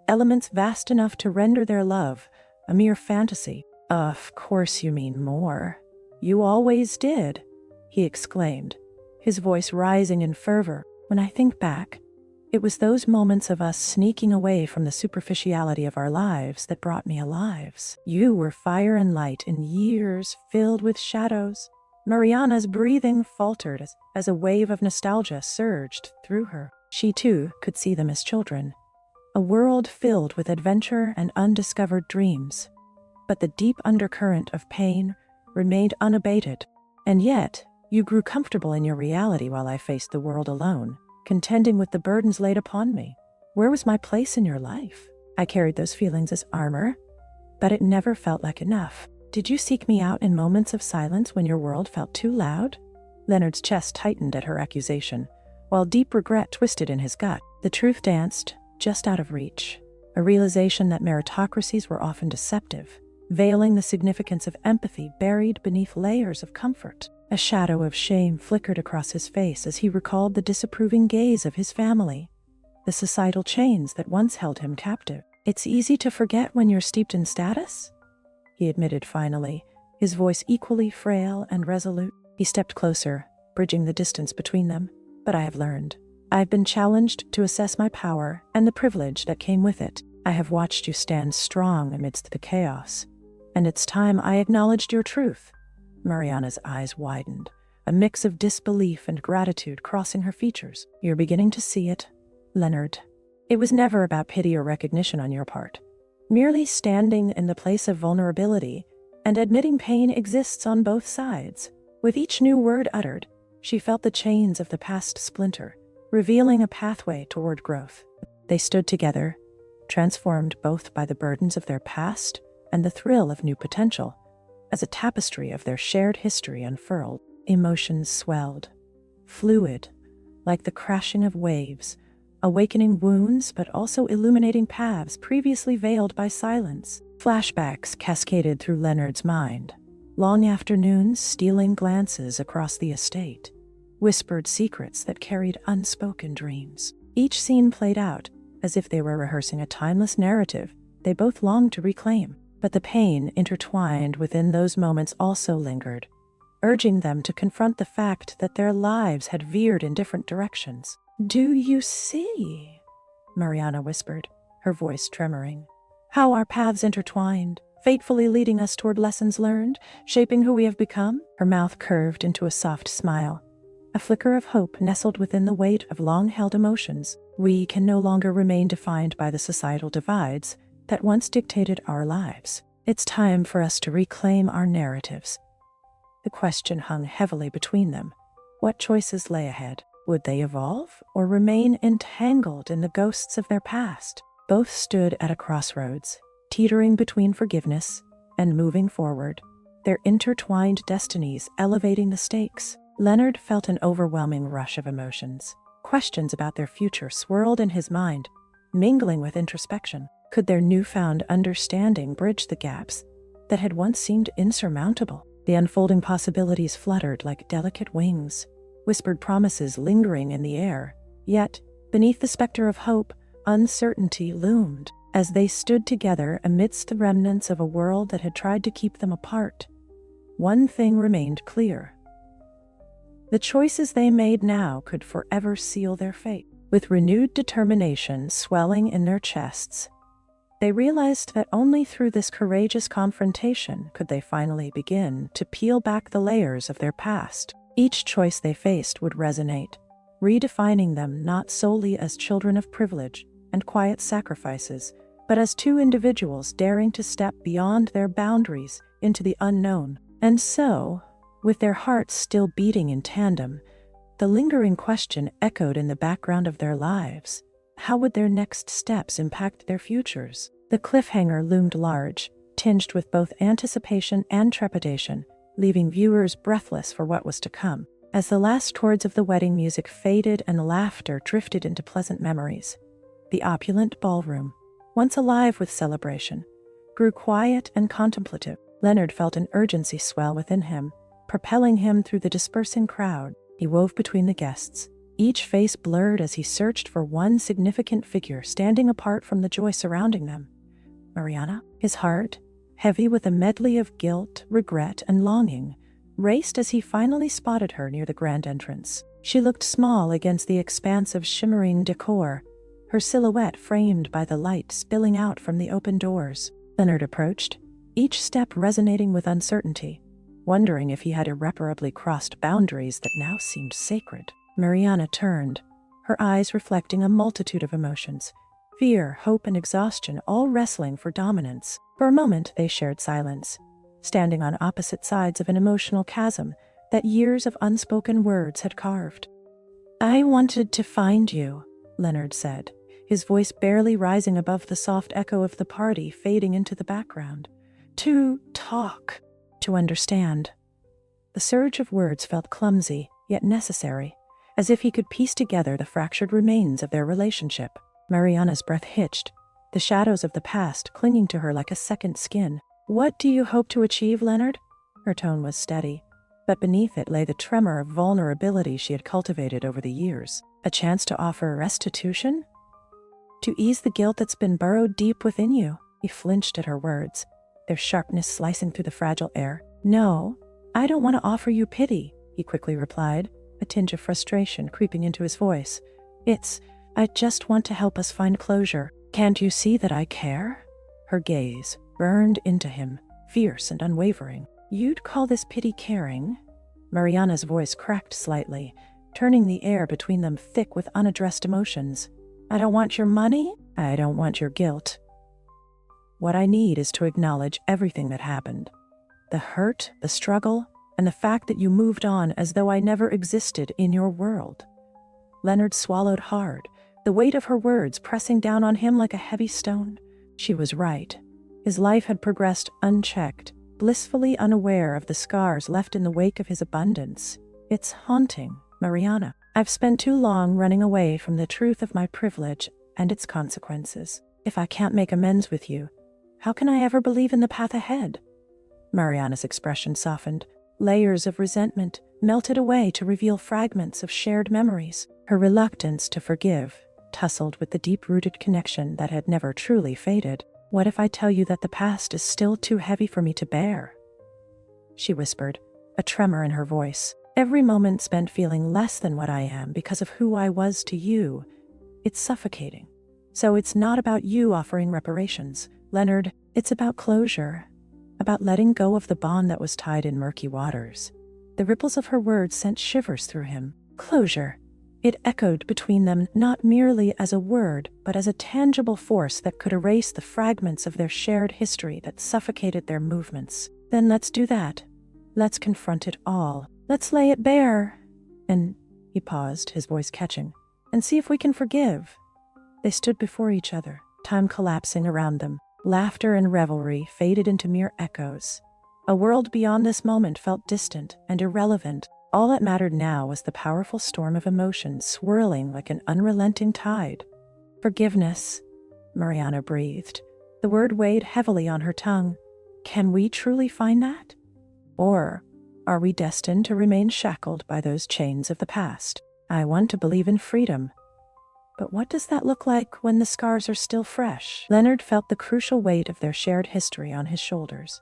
elements vast enough to render their love a mere fantasy. "Of course you mean more. You always did," he exclaimed, his voice rising in fervor. "When I think back, it was those moments of us sneaking away from the superficiality of our lives that brought me alive. You were fire and light in years filled with shadows, Mariana's breathing faltered as a wave of nostalgia surged through her. She too could see them as children, a world filled with adventure and undiscovered dreams. But the deep undercurrent of pain remained unabated. And yet, you grew comfortable in your reality while I faced the world alone, contending with the burdens laid upon me. Where was my place in your life? I carried those feelings as armor, but it never felt like enough. Did you seek me out in moments of silence when your world felt too loud? Leonard's chest tightened at her accusation, while deep regret twisted in his gut. The truth danced, just out of reach. A realization that meritocracies were often deceptive, veiling the significance of empathy buried beneath layers of comfort. A shadow of shame flickered across his face as he recalled the disapproving gaze of his family, the societal chains that once held him captive. It's easy to forget when you're steeped in status, he admitted finally, his voice equally frail and resolute. He stepped closer, bridging the distance between them. But I have learned. I've been challenged to assess my power and the privilege that came with it. I have watched you stand strong amidst the chaos, and it's time I acknowledged your truth. Mariana's eyes widened, a mix of disbelief and gratitude crossing her features. You're beginning to see it, Leonard. It was never about pity or recognition on your part. Merely standing in the place of vulnerability and admitting pain exists on both sides. With each new word uttered, she felt the chains of the past splinter, revealing a pathway toward growth. They stood together, transformed both by the burdens of their past and the thrill of new potential. As a tapestry of their shared history unfurled, emotions swelled, fluid, like the crashing of waves, awakening wounds but also illuminating paths previously veiled by silence. Flashbacks cascaded through Leonard's mind. Long afternoons stealing glances across the estate, whispered secrets that carried unspoken dreams. Each scene played out as if they were rehearsing a timeless narrative they both longed to reclaim. But the pain intertwined within those moments also lingered, urging them to confront the fact that their lives had veered in different directions. Do you see? Mariana whispered, her voice tremoring. How our paths intertwined, fatefully leading us toward lessons learned, shaping who we have become? Her mouth curved into a soft smile, a flicker of hope nestled within the weight of long-held emotions. We can no longer remain defined by the societal divides that once dictated our lives. It's time for us to reclaim our narratives. The question hung heavily between them. What choices lay ahead? Would they evolve or remain entangled in the ghosts of their past? Both stood at a crossroads, teetering between forgiveness and moving forward, their intertwined destinies elevating the stakes. Leonard felt an overwhelming rush of emotions. Questions about their future swirled in his mind, mingling with introspection. Could their newfound understanding bridge the gaps that had once seemed insurmountable? The unfolding possibilities fluttered like delicate wings, whispered promises lingering in the air. Yet, beneath the specter of hope, uncertainty loomed. As they stood together amidst the remnants of a world that had tried to keep them apart, one thing remained clear. The choices they made now could forever seal their fate. With renewed determination swelling in their chests, they realized that only through this courageous confrontation could they finally begin to peel back the layers of their past. Each choice they faced would resonate, redefining them not solely as children of privilege and quiet sacrifices, but as two individuals daring to step beyond their boundaries into the unknown. And so, with their hearts still beating in tandem, the lingering question echoed in the background of their lives. How would their next steps impact their futures? The cliffhanger loomed large, tinged with both anticipation and trepidation, leaving viewers breathless for what was to come. As the last chords of the wedding music faded and laughter drifted into pleasant memories, the opulent ballroom, once alive with celebration, grew quiet and contemplative. Leonard felt an urgency swell within him, propelling him through the dispersing crowd. He wove between the guests, each face blurred as he searched for one significant figure standing apart from the joy surrounding them. Mariana, his heart, heavy with a medley of guilt, regret, and longing, raced as he finally spotted her near the grand entrance. She looked small against the expanse of shimmering decor, her silhouette framed by the light spilling out from the open doors. Leonard approached, each step resonating with uncertainty. wondering if he had irreparably crossed boundaries that now seemed sacred. Mariana turned, her eyes reflecting a multitude of emotions. Fear, hope, and exhaustion, all wrestling for dominance. For a moment, they shared silence, standing on opposite sides of an emotional chasm that years of unspoken words had carved. "I wanted to find you," Leonard said, his voice barely rising above the soft echo of the party fading into the background. "To talk, to understand." The surge of words felt clumsy, yet necessary, as if he could piece together the fractured remains of their relationship. Mariana's breath hitched, the shadows of the past clinging to her like a second skin. "What do you hope to achieve, Leonard?" Her tone was steady, but beneath it lay the tremor of vulnerability she had cultivated over the years. "A chance to offer restitution? To ease the guilt that's been burrowed deep within you?" He flinched at her words, their sharpness slicing through the fragile air. "No, I don't want to offer you pity," he quickly replied, a tinge of frustration creeping into his voice. I just want to help us find closure. Can't you see that I care?" Her gaze burned into him, fierce and unwavering. "You'd call this pity caring?" Mariana's voice cracked slightly, turning the air between them thick with unaddressed emotions. "I don't want your money. I don't want your guilt. What I need is to acknowledge everything that happened. The hurt, the struggle, and the fact that you moved on as though I never existed in your world." Leonard swallowed hard, the weight of her words pressing down on him like a heavy stone. She was right. His life had progressed unchecked, blissfully unaware of the scars left in the wake of his abundance. "It's haunting, Mariana. I've spent too long running away from the truth of my privilege and its consequences. If I can't make amends with you, how can I ever believe in the path ahead?" Mariana's expression softened. Layers of resentment melted away to reveal fragments of shared memories. Her reluctance to forgive tussled with the deep-rooted connection that had never truly faded. "What if I tell you that the past is still too heavy for me to bear?" She whispered, a tremor in her voice. "Every moment spent feeling less than what I am because of who I was to you. It's suffocating. So it's not about you offering reparations, Leonard. It's about closure, about letting go of the bond that was tied in murky waters." The ripples of her words sent shivers through him. Closure. It echoed between them not merely as a word, but as a tangible force that could erase the fragments of their shared history that suffocated their movements. "Then let's do that. Let's confront it all. Let's lay it bare. And," he paused, his voice catching, "and see if we can forgive." They stood before each other, time collapsing around them. Laughter and revelry faded into mere echoes. A world beyond this moment felt distant and irrelevant. All that mattered now was the powerful storm of emotions swirling like an unrelenting tide. "Forgiveness," Mariana breathed. The word weighed heavily on her tongue. Can we truly find that? Or are we destined to remain shackled by those chains of the past? I want to believe in freedom. But what does that look like when the scars are still fresh? Leonard felt the crucial weight of their shared history on his shoulders.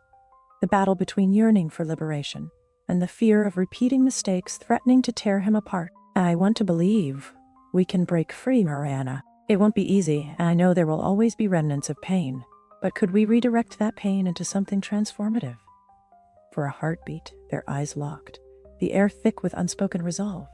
The battle between yearning for liberation and the fear of repeating mistakes threatening to tear him apart. "I want to believe we can break free, Mariana. It won't be easy, and I know there will always be remnants of pain. But could we redirect that pain into something transformative?" For a heartbeat, their eyes locked, the air thick with unspoken resolve.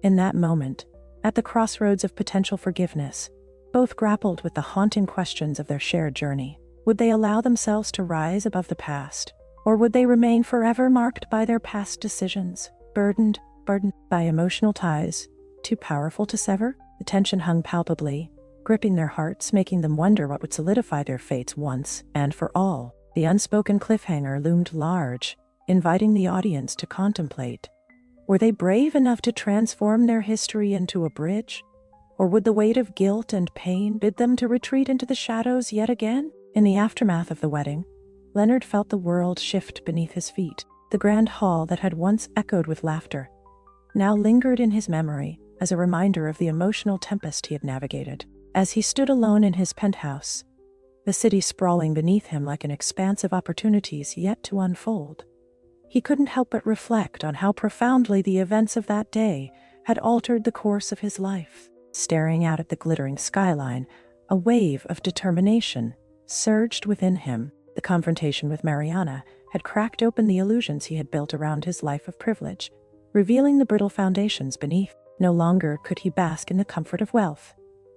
In that moment, at the crossroads of potential forgiveness, both grappled with the haunting questions of their shared journey. Would they allow themselves to rise above the past? Or would they remain forever marked by their past decisions, burdened by emotional ties, too powerful to sever? The tension hung palpably, gripping their hearts, making them wonder what would solidify their fates once and for all. The unspoken cliffhanger loomed large, inviting the audience to contemplate. Were they brave enough to transform their history into a bridge? Or would the weight of guilt and pain bid them to retreat into the shadows yet again? In the aftermath of the wedding, Leonard felt the world shift beneath his feet. The grand hall that had once echoed with laughter now lingered in his memory as a reminder of the emotional tempest he had navigated. As he stood alone in his penthouse, the city sprawling beneath him like an expanse of opportunities yet to unfold, he couldn't help but reflect on how profoundly the events of that day had altered the course of his life. Staring out at the glittering skyline, a wave of determination surged within him. The confrontation with Mariana had cracked open the illusions he had built around his life of privilege, revealing the brittle foundations beneath. No longer could he bask in the comfort of wealth.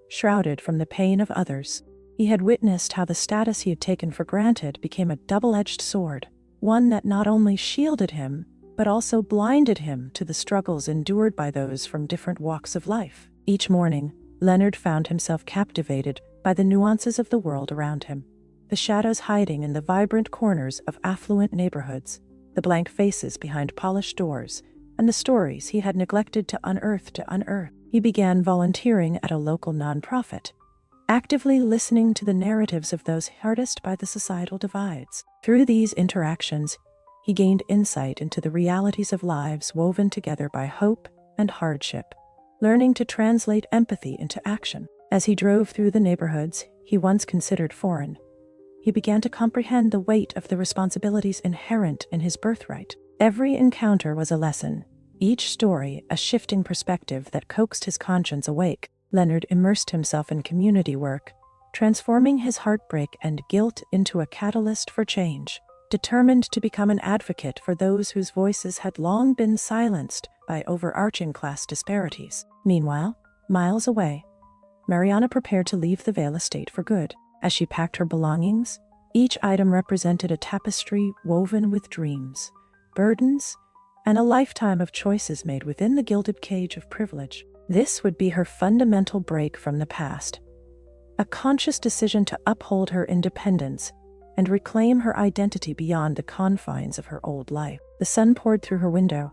Shrouded from the pain of others, he had witnessed how the status he had taken for granted became a double-edged sword, one that not only shielded him, but also blinded him to the struggles endured by those from different walks of life. Each morning, Leonard found himself captivated by the nuances of the world around him. The shadows hiding in the vibrant corners of affluent neighborhoods, the blank faces behind polished doors, and the stories he had neglected to unearth. He began volunteering at a local nonprofit, actively listening to the narratives of those hardest by the societal divides. Through these interactions, he gained insight into the realities of lives woven together by hope and hardship, learning to translate empathy into action. As he drove through the neighborhoods he once considered foreign, he began to comprehend the weight of the responsibilities inherent in his birthright. Every encounter was a lesson, each story a shifting perspective that coaxed his conscience awake. Leonard immersed himself in community work, transforming his heartbreak and guilt into a catalyst for change, determined to become an advocate for those whose voices had long been silenced by overarching class disparities. Meanwhile, miles away, Mariana prepared to leave the Vale estate for good. As she packed her belongings, each item represented a tapestry woven with dreams, burdens, and a lifetime of choices made within the gilded cage of privilege. This would be her fundamental break from the past, a conscious decision to uphold her independence and reclaim her identity beyond the confines of her old life. The sun poured through her window,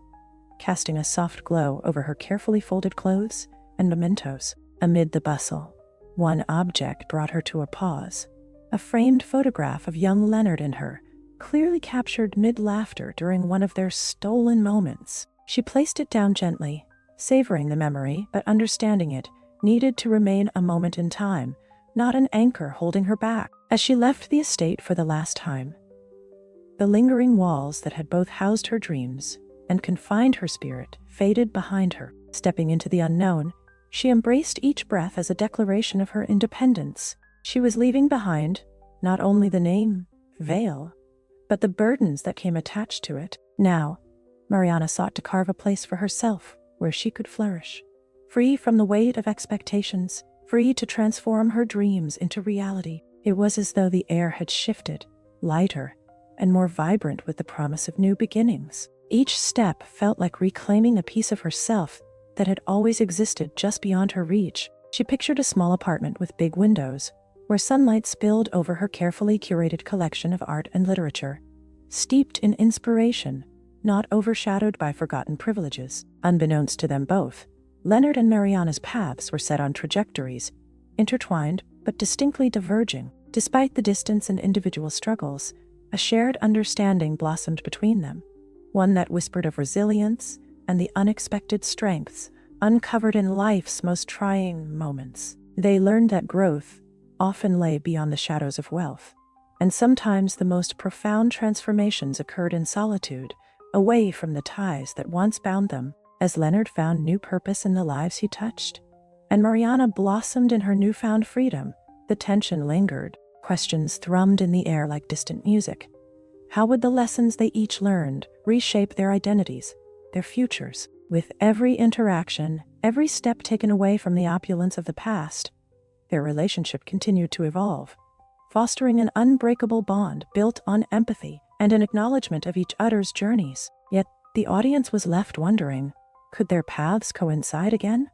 casting a soft glow over her carefully folded clothes and mementos. Amid the bustle, one object brought her to a pause, a framed photograph of young Leonard and her, clearly captured mid-laughter during one of their stolen moments. She placed it down gently, savoring the memory but understanding it needed to remain a moment in time, not an anchor holding her back. As she left the estate for the last time, the lingering walls that had both housed her dreams and confined her spirit faded behind her. Stepping into the unknown, she embraced each breath as a declaration of her independence. She was leaving behind not only the name, Vale, but the burdens that came attached to it. Now, Mariana sought to carve a place for herself where she could flourish, free from the weight of expectations, free to transform her dreams into reality. It was as though the air had shifted, lighter and more vibrant with the promise of new beginnings. Each step felt like reclaiming a piece of herself that had always existed just beyond her reach. She pictured a small apartment with big windows, where sunlight spilled over her carefully curated collection of art and literature, steeped in inspiration, not overshadowed by forgotten privileges. Unbeknownst to them both, Leonard and Mariana's paths were set on trajectories, intertwined but distinctly diverging. Despite the distance and individual struggles, a shared understanding blossomed between them, one that whispered of resilience and the unexpected strengths uncovered in life's most trying moments. They learned that growth often lay beyond the shadows of wealth, and sometimes the most profound transformations occurred in solitude, away from the ties that once bound them. As Leonard found new purpose in the lives he touched, and Mariana blossomed in her newfound freedom, the tension lingered. Questions thrummed in the air like distant music. How would the lessons they each learned reshape their identities, their futures? With every interaction, every step taken away from the opulence of the past, their relationship continued to evolve, fostering an unbreakable bond built on empathy and an acknowledgement of each other's journeys. Yet, the audience was left wondering, could their paths coincide again?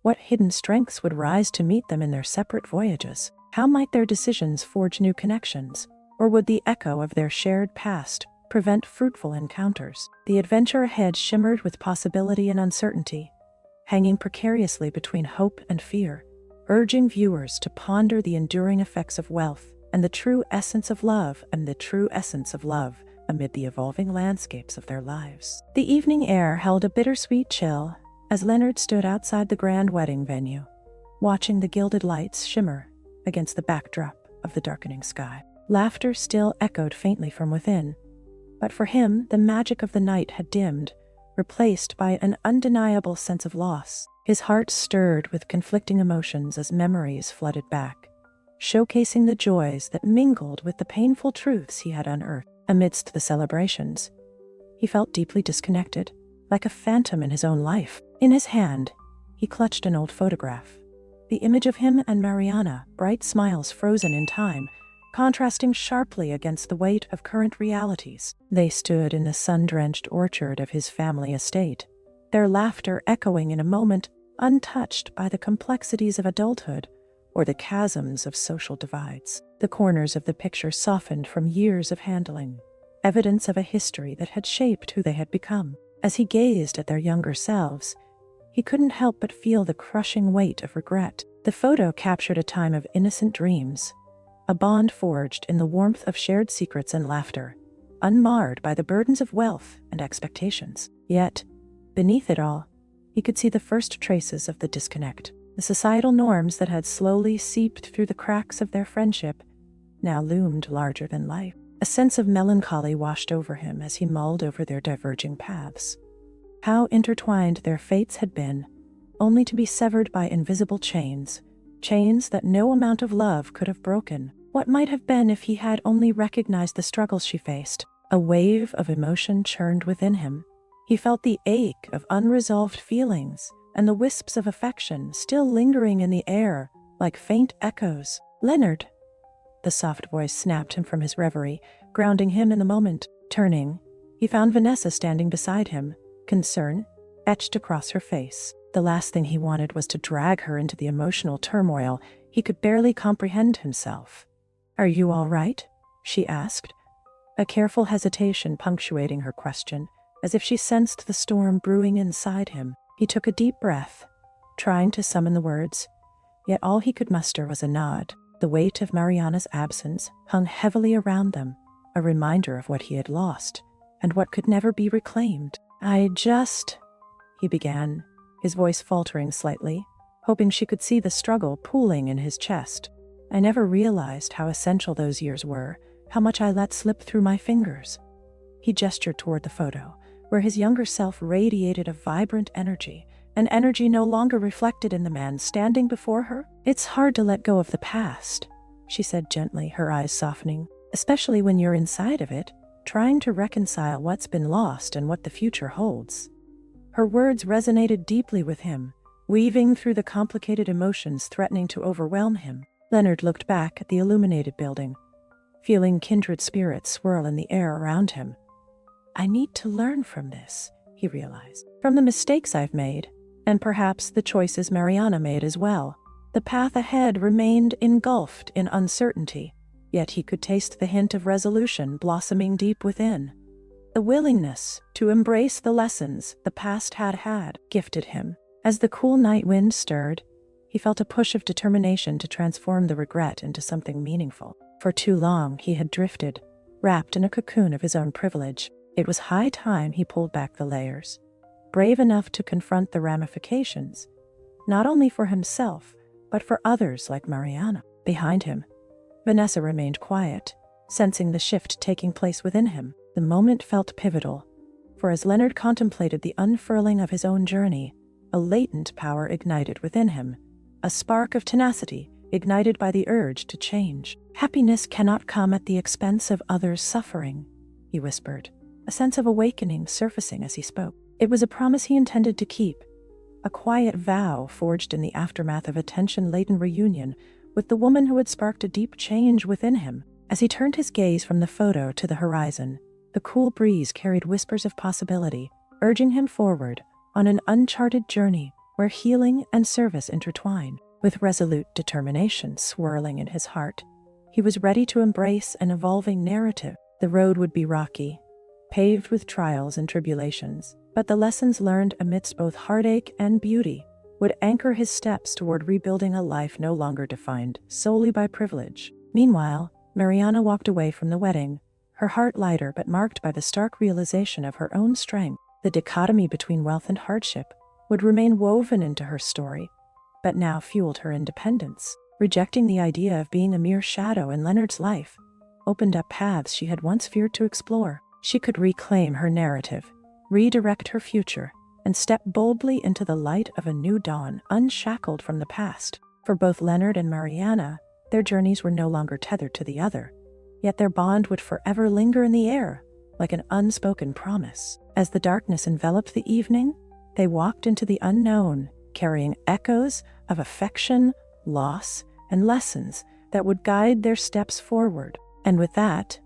What hidden strengths would rise to meet them in their separate voyages? How might their decisions forge new connections? Or would the echo of their shared past prevent fruitful encounters? The adventure ahead shimmered with possibility and uncertainty, hanging precariously between hope and fear, urging viewers to ponder the enduring effects of wealth and the true essence of love amid the evolving landscapes of their lives. The evening air held a bittersweet chill as Leonard stood outside the grand wedding venue, watching the gilded lights shimmer against the backdrop of the darkening sky. Laughter still echoed faintly from within, but for him the magic of the night had dimmed, replaced by an undeniable sense of loss. His heart stirred with conflicting emotions as memories flooded back, showcasing the joys that mingled with the painful truths he had unearthed. Amidst the celebrations, he felt deeply disconnected, like a phantom in his own life. In his hand, he clutched an old photograph. The image of him and Mariana, bright smiles frozen in time, contrasting sharply against the weight of current realities. They stood in the sun-drenched orchard of his family estate, their laughter echoing in a moment untouched by the complexities of adulthood or the chasms of social divides. The corners of the picture softened from years of handling, evidence of a history that had shaped who they had become. As he gazed at their younger selves, he couldn't help but feel the crushing weight of regret. The photo captured a time of innocent dreams, a bond forged in the warmth of shared secrets and laughter, unmarred by the burdens of wealth and expectations. Yet, beneath it all, he could see the first traces of the disconnect. The societal norms that had slowly seeped through the cracks of their friendship now loomed larger than life. A sense of melancholy washed over him as he mulled over their diverging paths. How intertwined their fates had been, only to be severed by invisible chains that no amount of love could have broken. What might have been if he had only recognized the struggles she faced? A wave of emotion churned within him. He felt the ache of unresolved feelings and the wisps of affection still lingering in the air like faint echoes. "Leonard!" The soft voice snapped him from his reverie, grounding him in the moment. Turning, he found Vanessa standing beside him, concern etched across her face. The last thing he wanted was to drag her into the emotional turmoil he could barely comprehend himself. "Are you all right?" she asked, a careful hesitation punctuating her question, as if she sensed the storm brewing inside him. He took a deep breath, trying to summon the words, yet all he could muster was a nod. The weight of Mariana's absence hung heavily around them, a reminder of what he had lost and what could never be reclaimed. He began, his voice faltering slightly, hoping she could see the struggle pooling in his chest. "I never realized how essential those years were, how much I let slip through my fingers." He gestured toward the photo, where his younger self radiated a vibrant energy, an energy no longer reflected in the man standing before her. "It's hard to let go of the past," she said gently, her eyes softening, "especially when you're inside of it, trying to reconcile what's been lost and what the future holds." Her words resonated deeply with him, weaving through the complicated emotions threatening to overwhelm him. Leonard looked back at the illuminated building, feeling kindred spirits swirl in the air around him. "I need to learn from this," he realized. "From the mistakes I've made, and perhaps the choices Mariana made as well." The path ahead remained engulfed in uncertainty, yet he could taste the hint of resolution blossoming deep within. The willingness to embrace the lessons the past had gifted him. As the cool night wind stirred, he felt a push of determination to transform the regret into something meaningful. For too long he had drifted, wrapped in a cocoon of his own privilege. It was high time he pulled back the layers, brave enough to confront the ramifications, not only for himself, but for others like Mariana. Behind him, Vanessa remained quiet, sensing the shift taking place within him. The moment felt pivotal, for as Leonard contemplated the unfurling of his own journey, a latent power ignited within him, a spark of tenacity ignited by the urge to change. "Happiness cannot come at the expense of others' suffering," he whispered, a sense of awakening surfacing as he spoke. It was a promise he intended to keep, a quiet vow forged in the aftermath of a tension-laden reunion with the woman who had sparked a deep change within him. As he turned his gaze from the photo to the horizon, the cool breeze carried whispers of possibility, urging him forward on an uncharted journey where healing and service intertwine. With resolute determination swirling in his heart, he was ready to embrace an evolving narrative. The road would be rocky, paved with trials and tribulations, but the lessons learned amidst both heartache and beauty would anchor his steps toward rebuilding a life no longer defined solely by privilege. Meanwhile, Mariana walked away from the wedding, her heart lighter but marked by the stark realization of her own strength. The dichotomy between wealth and hardship would remain woven into her story, but now fueled her independence. Rejecting the idea of being a mere shadow in Leonard's life opened up paths she had once feared to explore. She could reclaim her narrative, redirect her future, and step boldly into the light of a new dawn, unshackled from the past. For both Leonard and Mariana, their journeys were no longer tethered to the other. yet their bond would forever linger in the air, like an unspoken promise. As the darkness enveloped the evening, they walked into the unknown, carrying echoes of affection, loss, and lessons that would guide their steps forward. And with that,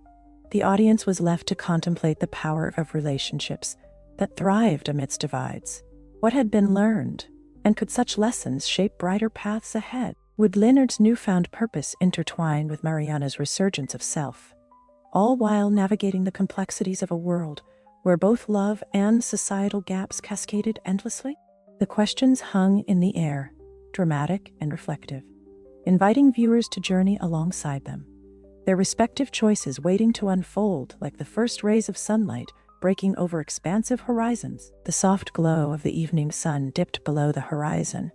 the audience was left to contemplate the power of relationships that thrived amidst divides. What had been learned, and could such lessons shape brighter paths ahead? Would Leonard's newfound purpose intertwine with Mariana's resurgence of self, all while navigating the complexities of a world where both love and societal gaps cascaded endlessly? The questions hung in the air, dramatic and reflective, inviting viewers to journey alongside them, their respective choices waiting to unfold like the first rays of sunlight breaking over expansive horizons. The soft glow of the evening sun dipped below the horizon,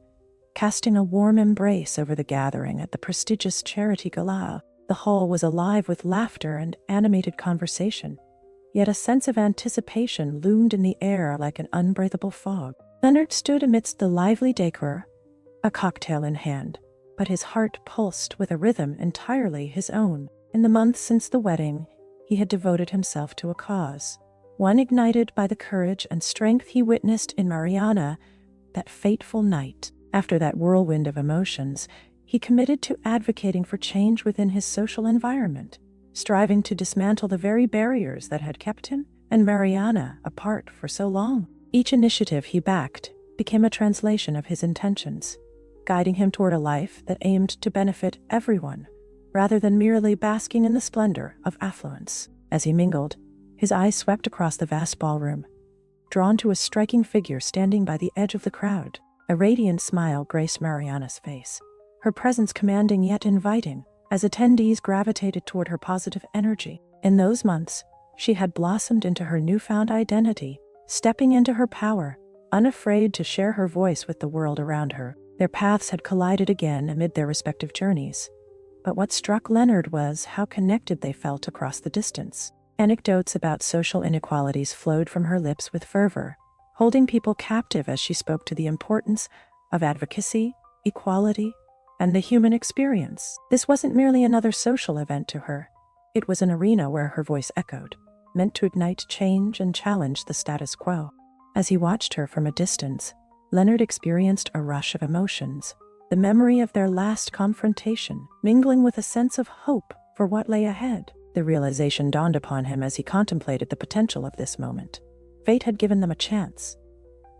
casting a warm embrace over the gathering at the prestigious charity gala. The hall was alive with laughter and animated conversation, yet a sense of anticipation loomed in the air like an unbreathable fog. Leonard stood amidst the lively decor, a cocktail in hand, but his heart pulsed with a rhythm entirely his own. In the months since the wedding, he had devoted himself to a cause, one ignited by the courage and strength he witnessed in Mariana that fateful night. After that whirlwind of emotions, he committed to advocating for change within his social environment, striving to dismantle the very barriers that had kept him and Mariana apart for so long. Each initiative he backed became a translation of his intentions, guiding him toward a life that aimed to benefit everyone, rather than merely basking in the splendor of affluence. As he mingled, his eyes swept across the vast ballroom, drawn to a striking figure standing by the edge of the crowd. A radiant smile graced Mariana's face, her presence commanding yet inviting, as attendees gravitated toward her positive energy. In those months, she had blossomed into her newfound identity, stepping into her power, unafraid to share her voice with the world around her. Their paths had collided again amid their respective journeys, but what struck Leonard was how connected they felt across the distance. Anecdotes about social inequalities flowed from her lips with fervor, holding people captive as she spoke to the importance of advocacy, equality, and the human experience. This wasn't merely another social event to her. It was an arena where her voice echoed, meant to ignite change and challenge the status quo. As he watched her from a distance, Leonard experienced a rush of emotions, the memory of their last confrontation, mingling with a sense of hope for what lay ahead. The realization dawned upon him as he contemplated the potential of this moment. Fate had given them a chance,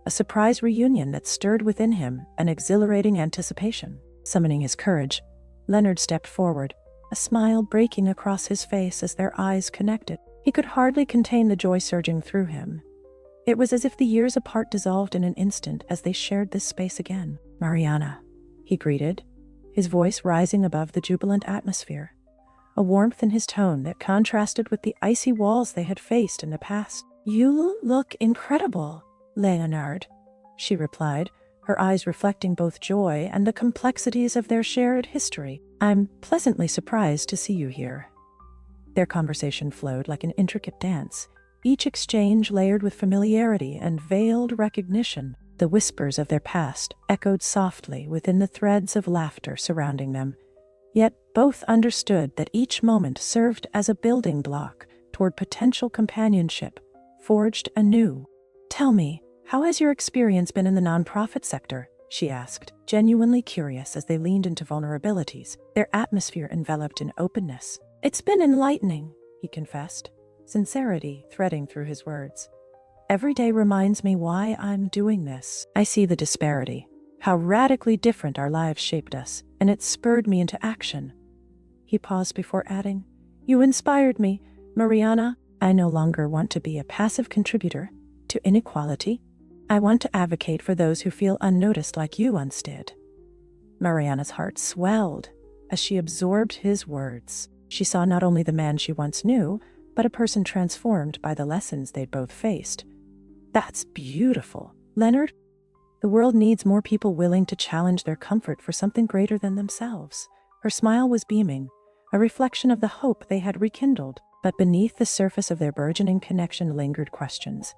a surprise reunion that stirred within him an exhilarating anticipation. Summoning his courage, Leonard stepped forward, a smile breaking across his face as their eyes connected. He could hardly contain the joy surging through him. It was as if the years apart dissolved in an instant as they shared this space again. "Mariana," he greeted, his voice rising above the jubilant atmosphere, a warmth in his tone that contrasted with the icy walls they had faced in the past. "You look incredible, Leonard," she replied, her eyes reflecting both joy and the complexities of their shared history. "I'm pleasantly surprised to see you here." Their conversation flowed like an intricate dance, each exchange layered with familiarity and veiled recognition. The whispers of their past echoed softly within the threads of laughter surrounding them, yet both understood that each moment served as a building block toward potential companionship, forged anew. "Tell me, how has your experience been in the nonprofit sector?" she asked, genuinely curious as they leaned into vulnerabilities, their atmosphere enveloped in openness. "It's been enlightening," he confessed, sincerity threading through his words. "Every day reminds me why I'm doing this. I see the disparity, how radically different our lives shaped us, and it spurred me into action." He paused before adding, "You inspired me, Mariana. I no longer want to be a passive contributor to inequality. I want to advocate for those who feel unnoticed like you once did." Mariana's heart swelled as she absorbed his words. She saw not only the man she once knew, but a person transformed by the lessons they'd both faced. "That's beautiful, Leonard. The world needs more people willing to challenge their comfort for something greater than themselves." Her smile was beaming, a reflection of the hope they had rekindled, but beneath the surface of their burgeoning connection lingered questions.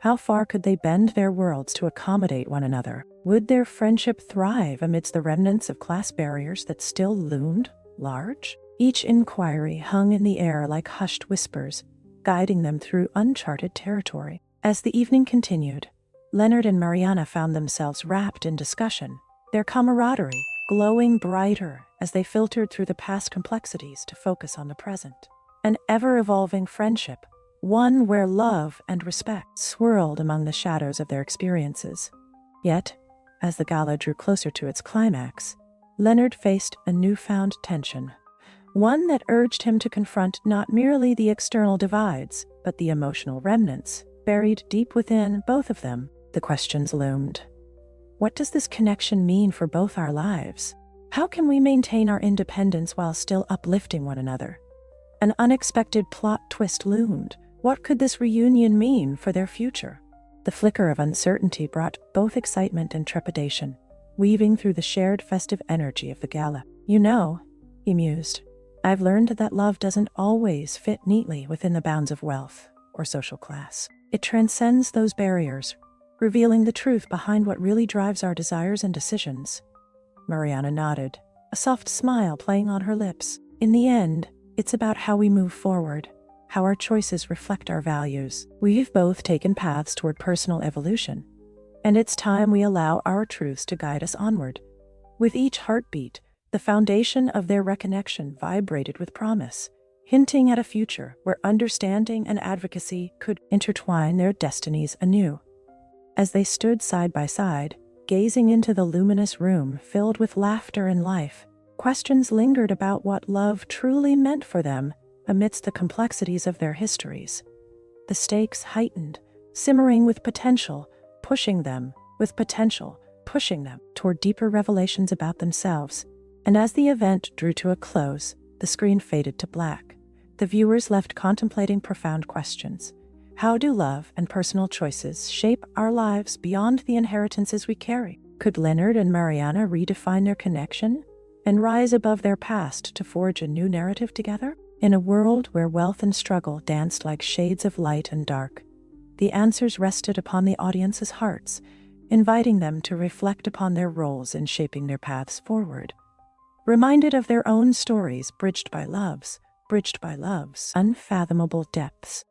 How far could they bend their worlds to accommodate one another? Would their friendship thrive amidst the remnants of class barriers that still loomed large? Each inquiry hung in the air like hushed whispers, guiding them through uncharted territory. As the evening continued, Leonard and Mariana found themselves wrapped in discussion, their camaraderie glowing brighter as they filtered through the past complexities to focus on the present. An ever-evolving friendship, one where love and respect swirled among the shadows of their experiences. Yet, as the gala drew closer to its climax, Leonard faced a newfound tension, one that urged him to confront not merely the external divides, but the emotional remnants buried deep within both of them. The questions loomed. What does this connection mean for both our lives? How can we maintain our independence while still uplifting one another? An unexpected plot twist loomed. What could this reunion mean for their future? The flicker of uncertainty brought both excitement and trepidation, weaving through the shared festive energy of the gala. "You know," he mused, "I've learned that love doesn't always fit neatly within the bounds of wealth or social class. It transcends those barriers, revealing the truth behind what really drives our desires and decisions." Mariana nodded, a soft smile playing on her lips. "In the end, it's about how we move forward, how our choices reflect our values. We've both taken paths toward personal evolution, and it's time we allow our truths to guide us onward." With each heartbeat, the foundation of their reconnection vibrated with promise, hinting at a future where understanding and advocacy could intertwine their destinies anew. As they stood side by side, gazing into the luminous room filled with laughter and life, questions lingered about what love truly meant for them amidst the complexities of their histories. The stakes heightened, simmering with potential, pushing them toward deeper revelations about themselves. And as the event drew to a close, the screen faded to black. The viewers left contemplating profound questions. How do love and personal choices shape our lives beyond the inheritances we carry? Could Leonard and Mariana redefine their connection and rise above their past to forge a new narrative together? In a world where wealth and struggle danced like shades of light and dark, the answers rested upon the audience's hearts, inviting them to reflect upon their roles in shaping their paths forward. Reminded of their own stories bridged by love's unfathomable depths,